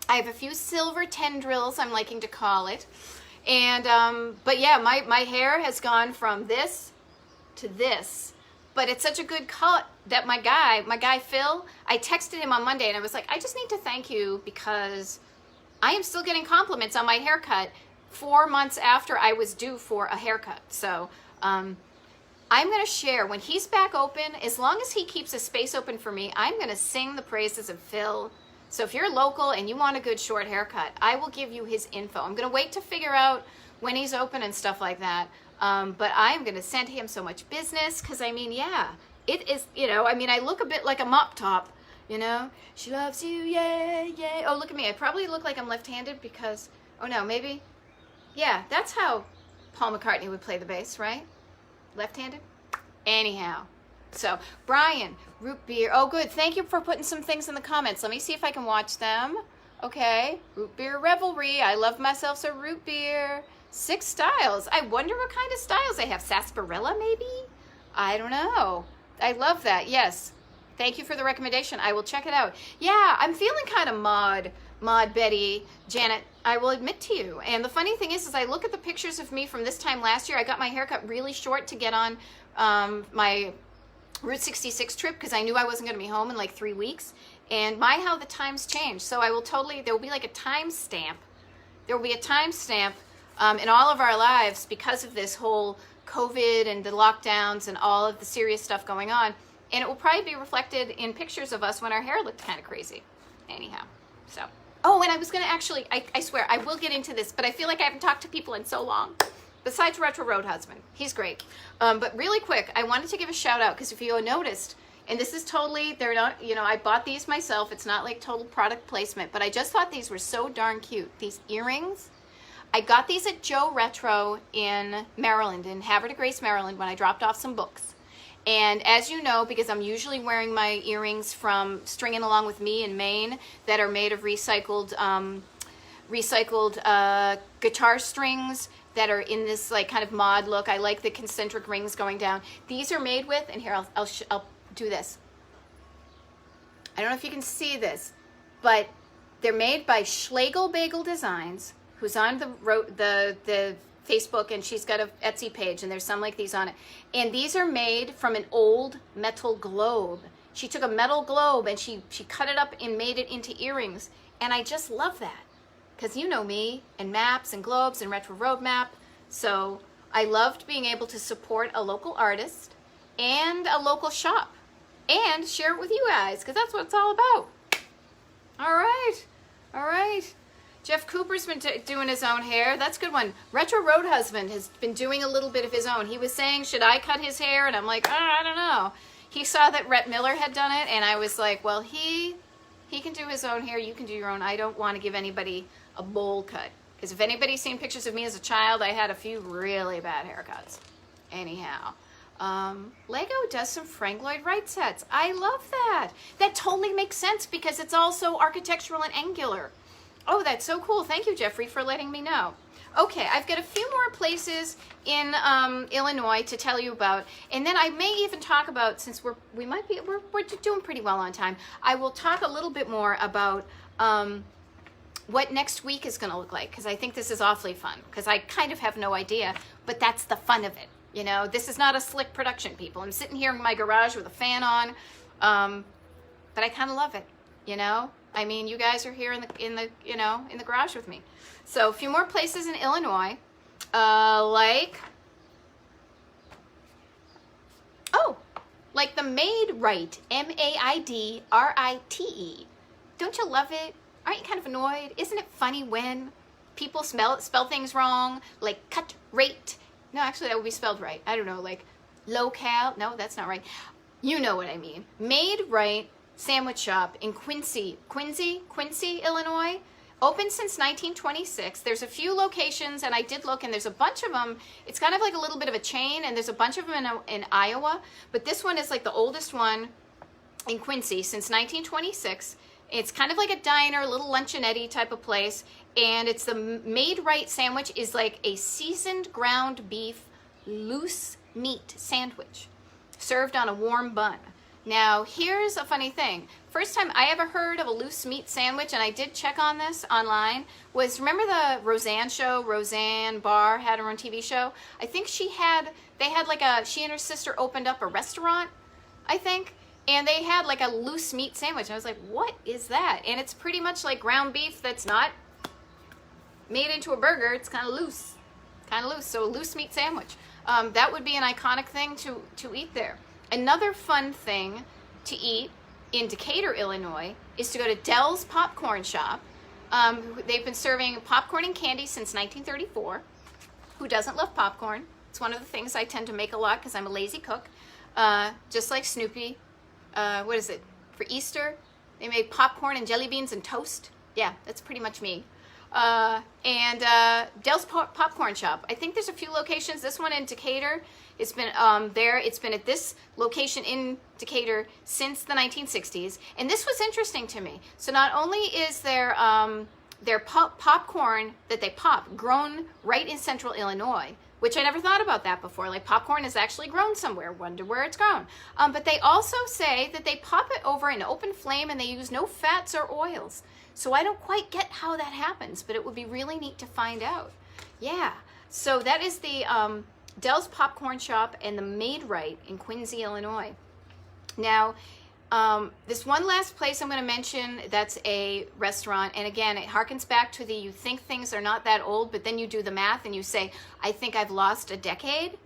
I have a few silver tendrils, I'm liking to call it. And, but yeah, my hair has gone from this to this, but it's such a good cut that my guy Phil, I texted him on Monday and I was like, I just need to thank you, because I am still getting compliments on my haircut 4 months after I was due for a haircut. So I'm going to share, when he's back open, as long as he keeps a space open for me, I'm going to sing the praises of Phil. So if you're local and you want a good short haircut, I will give you his info. I'm going to wait to figure out when he's open and stuff like that. But I'm going to send him so much business, because I mean, yeah, it is, you know, I mean, I look a bit like a mop top, you know, she loves you, yeah, yeah. Oh, look at me. I probably look like I'm left-handed because, oh no, maybe, yeah, that's how Paul McCartney would play the bass, right? Left-handed? Anyhow. So, Brian, root beer. Oh, good. Thank you for putting some things in the comments. Let me see if I can watch them. Okay. Root beer revelry. I love myself some root beer. 6 styles. I wonder what kind of styles they have. Sarsaparilla, maybe? I don't know. I love that. Yes. Thank you for the recommendation. I will check it out. Yeah, I'm feeling kind of Maud Betty, Janet, I will admit to you. And the funny thing is I look at the pictures of me from this time last year. I got my haircut really short to get on my Route 66 trip, because I knew I wasn't going to be home in like 3 weeks. And my, how the times change. So I will totally, there will be like a time stamp. There will be a time stamp in all of our lives because of this whole COVID and the lockdowns and all of the serious stuff going on. And it will probably be reflected in pictures of us when our hair looked kind of crazy. Anyhow, so. Oh, and I was going to actually, I swear, I will get into this, but I feel like I haven't talked to people in so long. Besides Retro Road Husband. He's great. But really quick, I wanted to give a shout out, because if you noticed, and this is totally, they're not, you know, I bought these myself. It's not like total product placement, but I just thought these were so darn cute. These earrings. I got these at Joe Retro in Maryland, in Havre de Grace, Maryland, when I dropped off some books. And as you know, because I'm usually wearing my earrings from Stringing Along With Me in Maine that are made of recycled guitar strings that are in this like kind of mod look. I like the concentric rings going down. These are made with, and here I'll do this. I don't know if you can see this, but they're made by Schlegel Bagel Designs, who's on the Facebook, and she's got a Etsy page, and there's some like these on it. And these are made from an old metal globe. She took a metal globe and she cut it up and made it into earrings. And I just love that, because you know me and maps and globes and Retro Road Map. So I loved being able to support a local artist and a local shop and share it with you guys, because that's what it's all about. All right. All right. Jeff Cooper's been doing his own hair. That's a good one. Retro Road Husband has been doing a little bit of his own. He was saying, should I cut his hair? And I'm like, I don't know. He saw that Rhett Miller had done it, and I was like, well, he can do his own hair. You can do your own. I don't want to give anybody a bowl cut, because if anybody's seen pictures of me as a child, I had a few really bad haircuts. Anyhow, Lego does some Frank Lloyd Wright sets. I love that. That totally makes sense, because it's also architectural and angular. Oh, that's so cool. Thank you, Jeffrey, for letting me know. Okay, I've got a few more places in Illinois to tell you about, and then I may even talk about, since we're doing pretty well on time, I will talk a little bit more about what next week is going to look like, because I think this is awfully fun, because I kind of have no idea, but that's the fun of it. You know, this is not a slick production, people. I'm sitting here in my garage with a fan on, but I kind of love it, you know? I mean, you guys are here in the garage with me. So a few more places in Illinois, like the Maid-Rite, M-A-I-D-R-I-T-E. Don't you love it? Aren't you kind of annoyed? Isn't it funny when people spell things wrong, like cut rate? No, actually that would be spelled right. I don't know, like locale. No, that's not right. You know what I mean. Maid-Rite Sandwich Shop in Quincy, Illinois. Open since 1926. There's a few locations, and I did look, and there's a bunch of them. It's kind of like a little bit of a chain, and there's a bunch of them in Iowa, but this one is like the oldest one in Quincy since 1926. It's kind of like a diner, little luncheonette type of place, and it's the Maid-Rite sandwich is like a seasoned ground beef loose meat sandwich served on a warm bun. Now, here's a funny thing. First time I ever heard of a loose meat sandwich, and I did check on this online, was, remember the Roseanne show? Roseanne Barr had her own TV show. I think she and her sister opened up a restaurant, I think, and they had like a loose meat sandwich. And I was like, what is that? And it's pretty much like ground beef that's not made into a burger. It's kind of loose, so a loose meat sandwich. That would be an iconic thing to eat there. Another fun thing to eat in Decatur, Illinois, is to go to Dell's Popcorn Shop. They've been serving popcorn and candy since 1934. Who doesn't love popcorn? It's one of the things I tend to make a lot because I'm a lazy cook. Just like Snoopy. What is it? For Easter, they made popcorn and jelly beans and toast. Yeah, that's pretty much me. And Dell's Popcorn Shop. I think there's a few locations. This one in Decatur. It's been there. It's been at this location in Decatur since the 1960s. And this was interesting to me. So not only is their popcorn that they pop grown right in central Illinois, which I never thought about that before. Like popcorn is actually grown somewhere. Wonder where it's grown. But they also say that they pop it over an open flame and they use no fats or oils. So I don't quite get how that happens, but it would be really neat to find out. Yeah. So that is the Dell's Popcorn Shop and the Maid-Rite in Quincy, Illinois. Now, this one last place I'm going to mention that's a restaurant, and again, it harkens back to the you think things are not that old, but then you do the math and you say, I think I've lost a decade,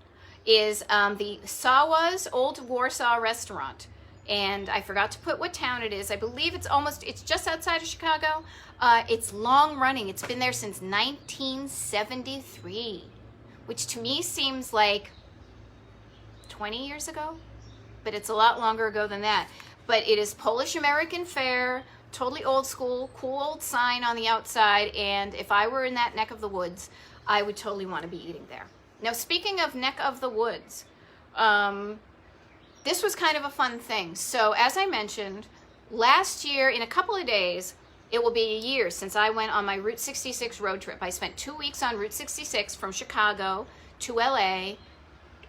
is the Sawa's Old Warsaw Restaurant. And I forgot to put what town it is. I believe it's just outside of Chicago. It's long running. It's been there since 1973, which to me seems like 20 years ago, but it's a lot longer ago than that. But it is Polish American fare, totally old school, cool old sign on the outside, and if I were in that neck of the woods, I would totally want to be eating there. Now, speaking of neck of the woods, this was kind of a fun thing. So as I mentioned, last year, in a couple of days, it will be a year since I went on my Route 66 road trip. I spent 2 weeks on Route 66 from Chicago to LA,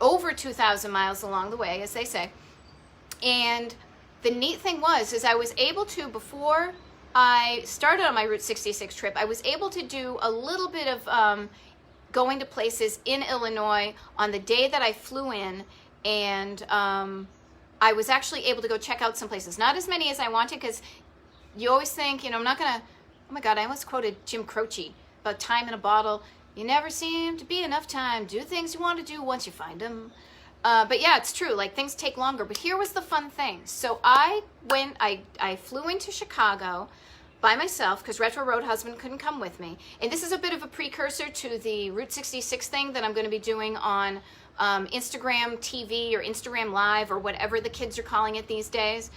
over 2,000 miles along the way, as they say. And the neat thing is I was able to, before I started on my Route 66 trip, I was able to do a little bit of going to places in Illinois on the day that I flew in, and I was actually able to go check out some places. Not as many as I wanted, because you always think, I'm not going to, oh my God, I almost quoted Jim Croce about time in a bottle. You never seem to be enough time. Do things you want to do once you find them. But yeah, it's true. Like, things take longer. But here was the fun thing. So I flew into Chicago by myself because Retro Road Husband couldn't come with me. And this is a bit of a precursor to the Route 66 thing that I'm going to be doing on Instagram TV or Instagram Live or whatever the kids are calling it these days,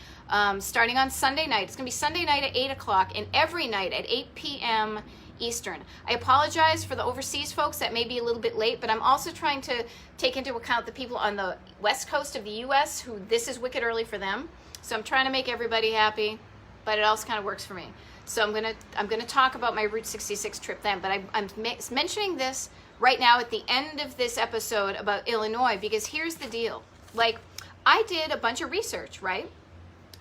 starting on Sunday night. It's going to be Sunday night at 8 o'clock and every night at 8 p.m. Eastern. I apologize for the overseas folks that may be a little bit late, but I'm also trying to take into account the people on the west coast of the U.S. who this is wicked early for them. So I'm trying to make everybody happy, but it also kind of works for me. So I'm gonna talk about my Route 66 trip then, but I'm mentioning this right now at the end of this episode about Illinois, because here's the deal. Like, I did a bunch of research, right?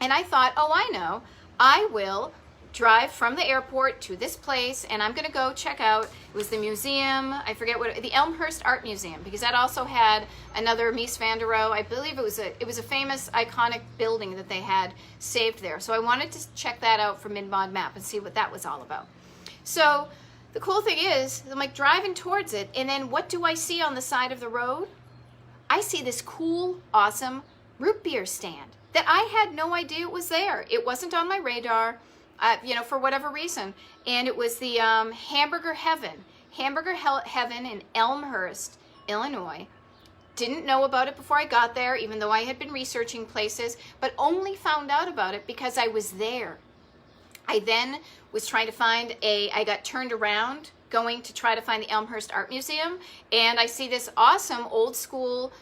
And I thought, oh, I know, I will drive from the airport to this place, and I'm going to go check out, it was the museum, I forget what, the Elmhurst Art Museum, because that also had another Mies van der Rohe. I believe it was a famous, iconic building that they had saved there. So I wanted to check that out from Mid-Mod Map and see what that was all about. So the cool thing is, I'm like driving towards it, and then what do I see on the side of the road? I see this cool, awesome root beer stand that I had no idea it was there. It wasn't on my radar. For whatever reason. And it was the Hamburger Heaven in Elmhurst, Illinois. Didn't know about it before I got there, even though I had been researching places, but only found out about it because I was there. I then was trying to find I got turned around going to try to find the Elmhurst Art Museum, and I see this awesome old school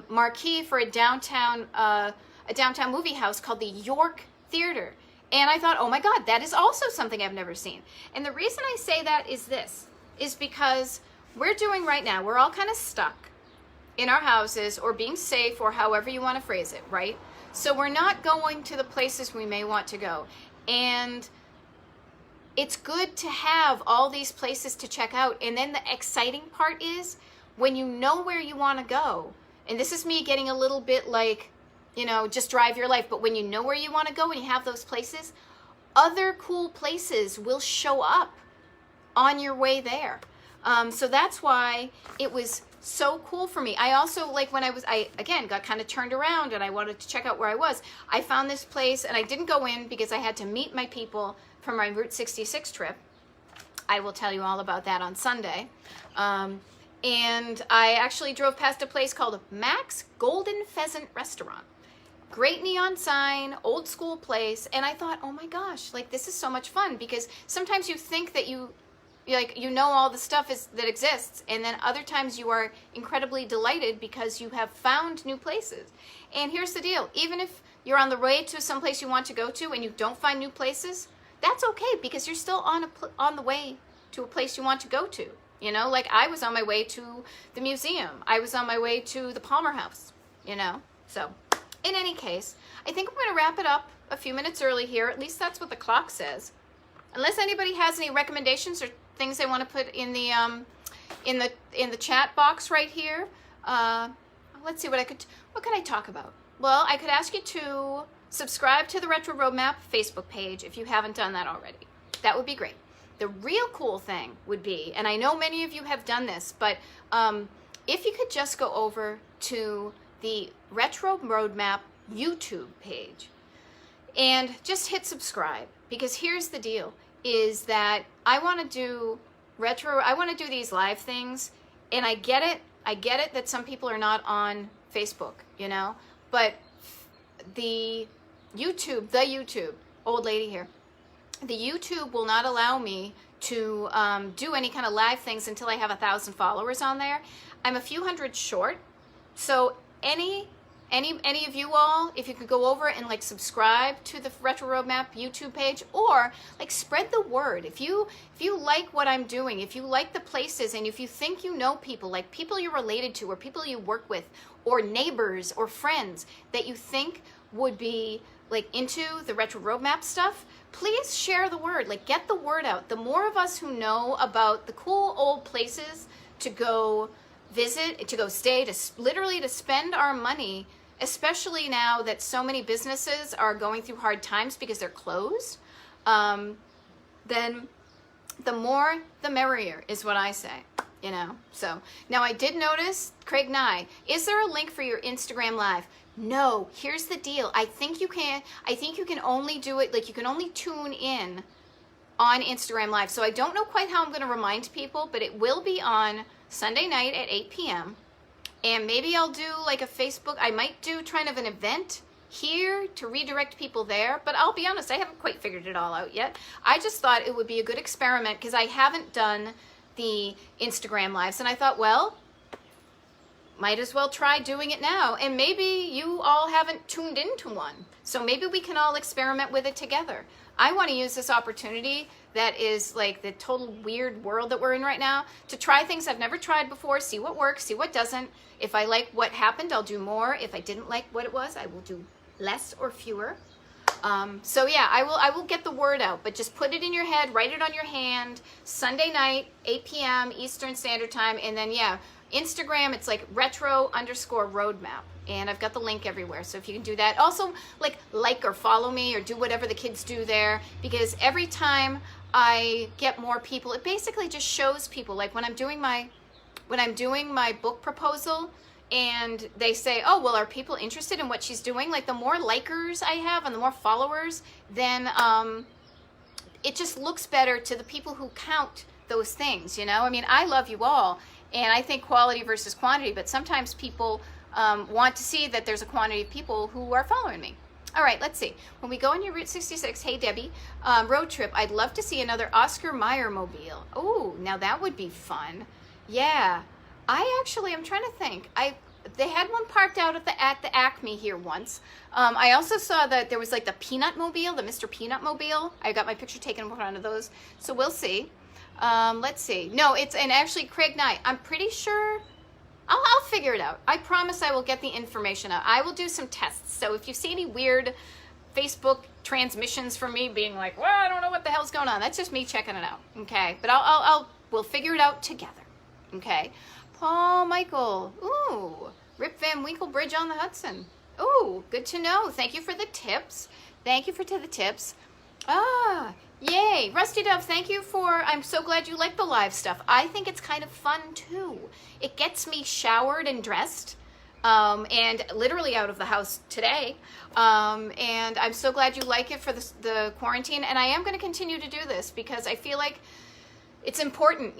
marquee for a downtown movie house called the York Theater. And I thought, oh my God, that is also something I've never seen. And the reason I say that is because we're doing right now, we're all kind of stuck in our houses or being safe or however you want to phrase it, right? So we're not going to the places we may want to go. And it's good to have all these places to check out. And then the exciting part is when you know where you want to go, and this is me getting a little bit like, just drive your life. But when you know where you want to go and you have those places, other cool places will show up on your way there. So that's why it was so cool for me. I also, like, when I again got kind of turned around and I wanted to check out where I was, I found this place and I didn't go in because I had to meet my people for my Route 66 trip. I will tell you all about that on Sunday. And I actually drove past a place called Mac's Golden Pheasant Restaurant. Great neon sign, old school place, and I thought, oh my gosh, like, this is so much fun, because sometimes you think that you know all the stuff that exists, and then other times you are incredibly delighted because you have found new places. And here's the deal, even if you're on the way to some place you want to go to and you don't find new places, that's okay, because you're still on the way to a place you want to go to. Like, I was on my way to the museum. I was on my way to the Palmer House, so. In any case, I think I'm going to wrap it up a few minutes early here. At least that's what the clock says. Unless anybody has any recommendations or things they want to put in the chat box right here. Let's see what could I talk about? Well, I could ask you to subscribe to the Retro Roadmap Facebook page if you haven't done that already. That would be great. The real cool thing would be, and I know many of you have done this, but if you could just go over to the Retro Roadmap YouTube page and just hit subscribe, because here's the deal, is that I want to do these live things, and I get it that some people are not on Facebook, but the YouTube, old lady here, the YouTube will not allow me to do any kind of live things until I have 1,000 followers on there. I'm a few hundred short, so any of you all, if you could go over and like subscribe to the Retro Roadmap YouTube page, or like spread the word. If you like what I'm doing, if you like the places, and if you think you know people, like people you're related to or people you work with or neighbors or friends that you think would be like into the Retro Roadmap stuff, please share the word. Like, get the word out. The more of us who know about the cool old places to go visit, to go stay, literally to spend our money, especially now that so many businesses are going through hard times because they're closed. Then the more the merrier is what I say, So now I did notice, Craig Nye, is there a link for your Instagram Live? No, here's the deal. I think you can only do it, like you can only tune in on Instagram Live. So I don't know quite how I'm going to remind people, but it will be on Sunday night at 8 p.m. And maybe I'll do like a Facebook, I might do kind of an event here to redirect people there, but I'll be honest, I haven't quite figured it all out yet. I just thought it would be a good experiment because I haven't done the Instagram Lives, and I thought, well, might as well try doing it now. And maybe you all haven't tuned into one, so maybe we can all experiment with it together. I want to use this opportunity that is like the total weird world that we're in right now to try things I've never tried before, see what works, see what doesn't. If I like what happened, I'll do more. If I didn't like what it was, I will do less or fewer. So yeah, I will get the word out, but just put it in your head, write it on your hand, Sunday night, 8 p.m. Eastern Standard Time. And then yeah, Instagram, it's like retro_roadmap. And I've got the link everywhere. So if you can do that, also like or follow me or do whatever the kids do there, because every time I get more people, it basically just shows people, like when I'm doing my book proposal, and they say, oh, well, are people interested in what she's doing? Like the more likers I have and the more followers, then it just looks better to the people who count those things, I mean, I love you all, and I think quality versus quantity, but sometimes people want to see that there's a quantity of people who are following me. All right, let's see. When we go on your Route 66, hey, Debbie, road trip, I'd love to see another Oscar Mayer mobile. Oh, now that would be fun. Yeah. I'm trying to think. They had one parked out at the Acme here once. I also saw that there was like the Peanut Mobile, the Mr. Peanut Mobile. I got my picture taken with one of those. So we'll see. Let's see. No, and actually Craig Knight, I'm pretty sure I'll figure it out. I promise I will get the information out. I will do some tests. So if you see any weird Facebook transmissions from me being like, well, I don't know what the hell's going on, that's just me checking it out. Okay. But we'll figure it out together. Okay. Paul Michael, ooh, Rip Van Winkle Bridge on the Hudson. Ooh, good to know. Thank you for the tips. The tips. Ah, yay. Rusty Dove, thank you I'm so glad you like the live stuff. I think it's kind of fun too. It gets me showered and dressed, and literally out of the house today. And I'm so glad you like it for the quarantine. And I am going to continue to do this because I feel like it's important,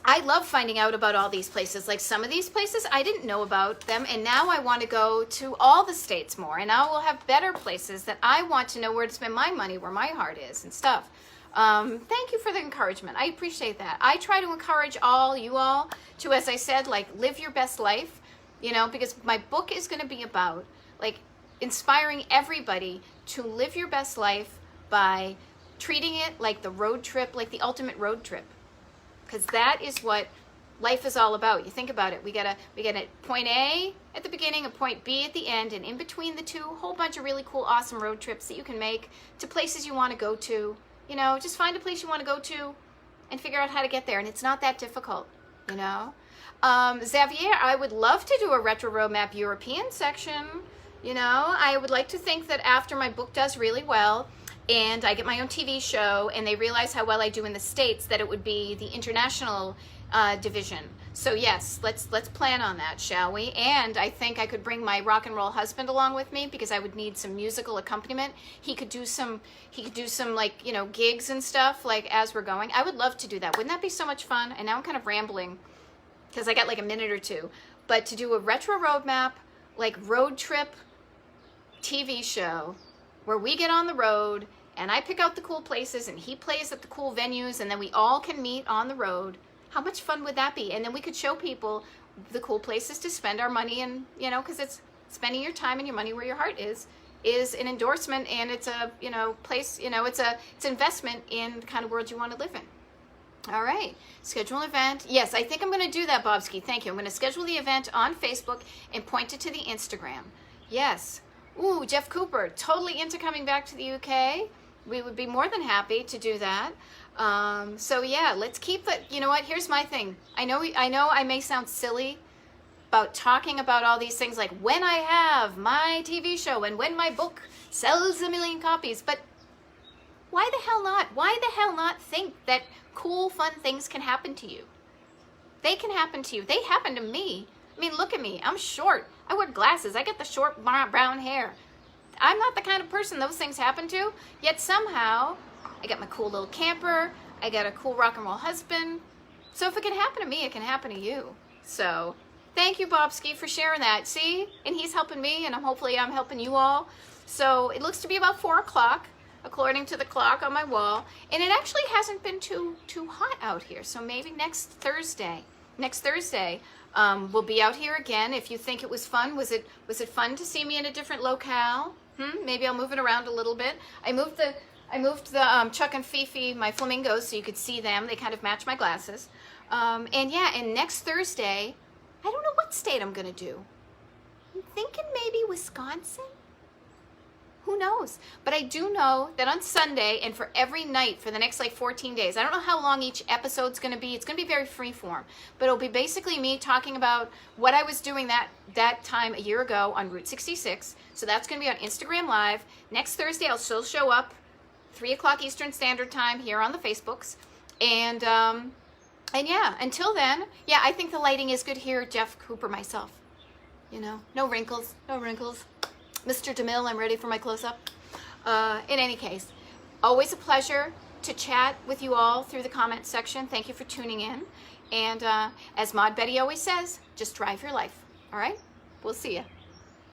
I love finding out about all these places. Like some of these places, I didn't know about them, and now I want to go to all the states more, and now we'll have better places that I want to know where to spend my money, where my heart is and stuff. Thank you for the encouragement. I appreciate that. I try to encourage you all to, as I said, live your best life, because my book is going to be about inspiring everybody to live your best life by treating it like the road trip, like the ultimate road trip. Because that is what life is all about. You think about it. We got a point A at the beginning, a point B at the end, and in between the two, a whole bunch of really cool, awesome road trips that you can make to places you want to go to. Just find a place you want to go to and figure out how to get there. And it's not that difficult, Xavier, I would love to do a Retro Roadmap European section. I would like to think that after my book does really well, and I get my own TV show, and they realize how well I do in the States, that it would be the international division. So yes, let's plan on that, shall we? And I think I could bring my rock and roll husband along with me because I would need some musical accompaniment. He could do some gigs and stuff as we're going. I would love to do that. Wouldn't that be so much fun? And now I'm kind of rambling because I got a minute or two. But to do a Retro Roadmap, road trip TV show where we get on the road and I pick out the cool places and he plays at the cool venues and then we all can meet on the road. How much fun would that be? And then we could show people the cool places to spend our money in, because it's spending your time and your money where your heart is an endorsement, and it's a, place, it's investment in the kind of world you want to live in. All right, schedule an event. Yes, I think I'm going to do that, Bobski. Thank you. I'm going to schedule the event on Facebook and point it to the Instagram. Yes. Ooh, Jeff Cooper, totally into coming back to the UK. we would be more than happy to do that. So yeah, let's keep it. You know what? Here's my thing. I know I may sound silly about talking about all these things, like when I have my TV show and when my book sells 1 million copies, but why the hell not? Why the hell not think that cool, fun things can happen to you? They can happen to you. They happen to me. I mean, look at me. I'm short. I wear glasses. I get the short brown hair. I'm not the kind of person those things happen to, yet somehow I got my cool little camper. I got a cool rock and roll husband. So if it can happen to me, it can happen to you. So thank you, Bobski, for sharing that. See? And he's helping me, and hopefully I'm helping you all. So it looks to be about 4 o'clock, according to the clock on my wall. And it actually hasn't been too hot out here. So maybe next Thursday, we'll be out here again. If you think it was fun, was it fun to see me in a different locale? Maybe I'll move it around a little bit. I moved the Chuck and Fifi, my flamingos, so you could see them. They kind of match my glasses. And yeah, and next Thursday, I don't know what state I'm gonna do. I'm thinking maybe Wisconsin. Who knows? But I do know that on Sunday and for every night for the next like 14 days, I don't know how long each episode's going to be. It's going to be very freeform, but it'll be basically me talking about what I was doing that time a year ago on Route 66. So that's going to be on Instagram Live. Next Thursday, I'll still show up 3 o'clock Eastern Standard Time here on the Facebooks. And yeah, until then, yeah, I think the lighting is good here. Jeff Cooper, myself, you know, no wrinkles, no wrinkles. Mr. DeMille, I'm ready for my close-up. In any case, always a pleasure to chat with you all through the comment section. Thank you for tuning in. And as Maud Betty always says, just drive your life. All right? We'll see you.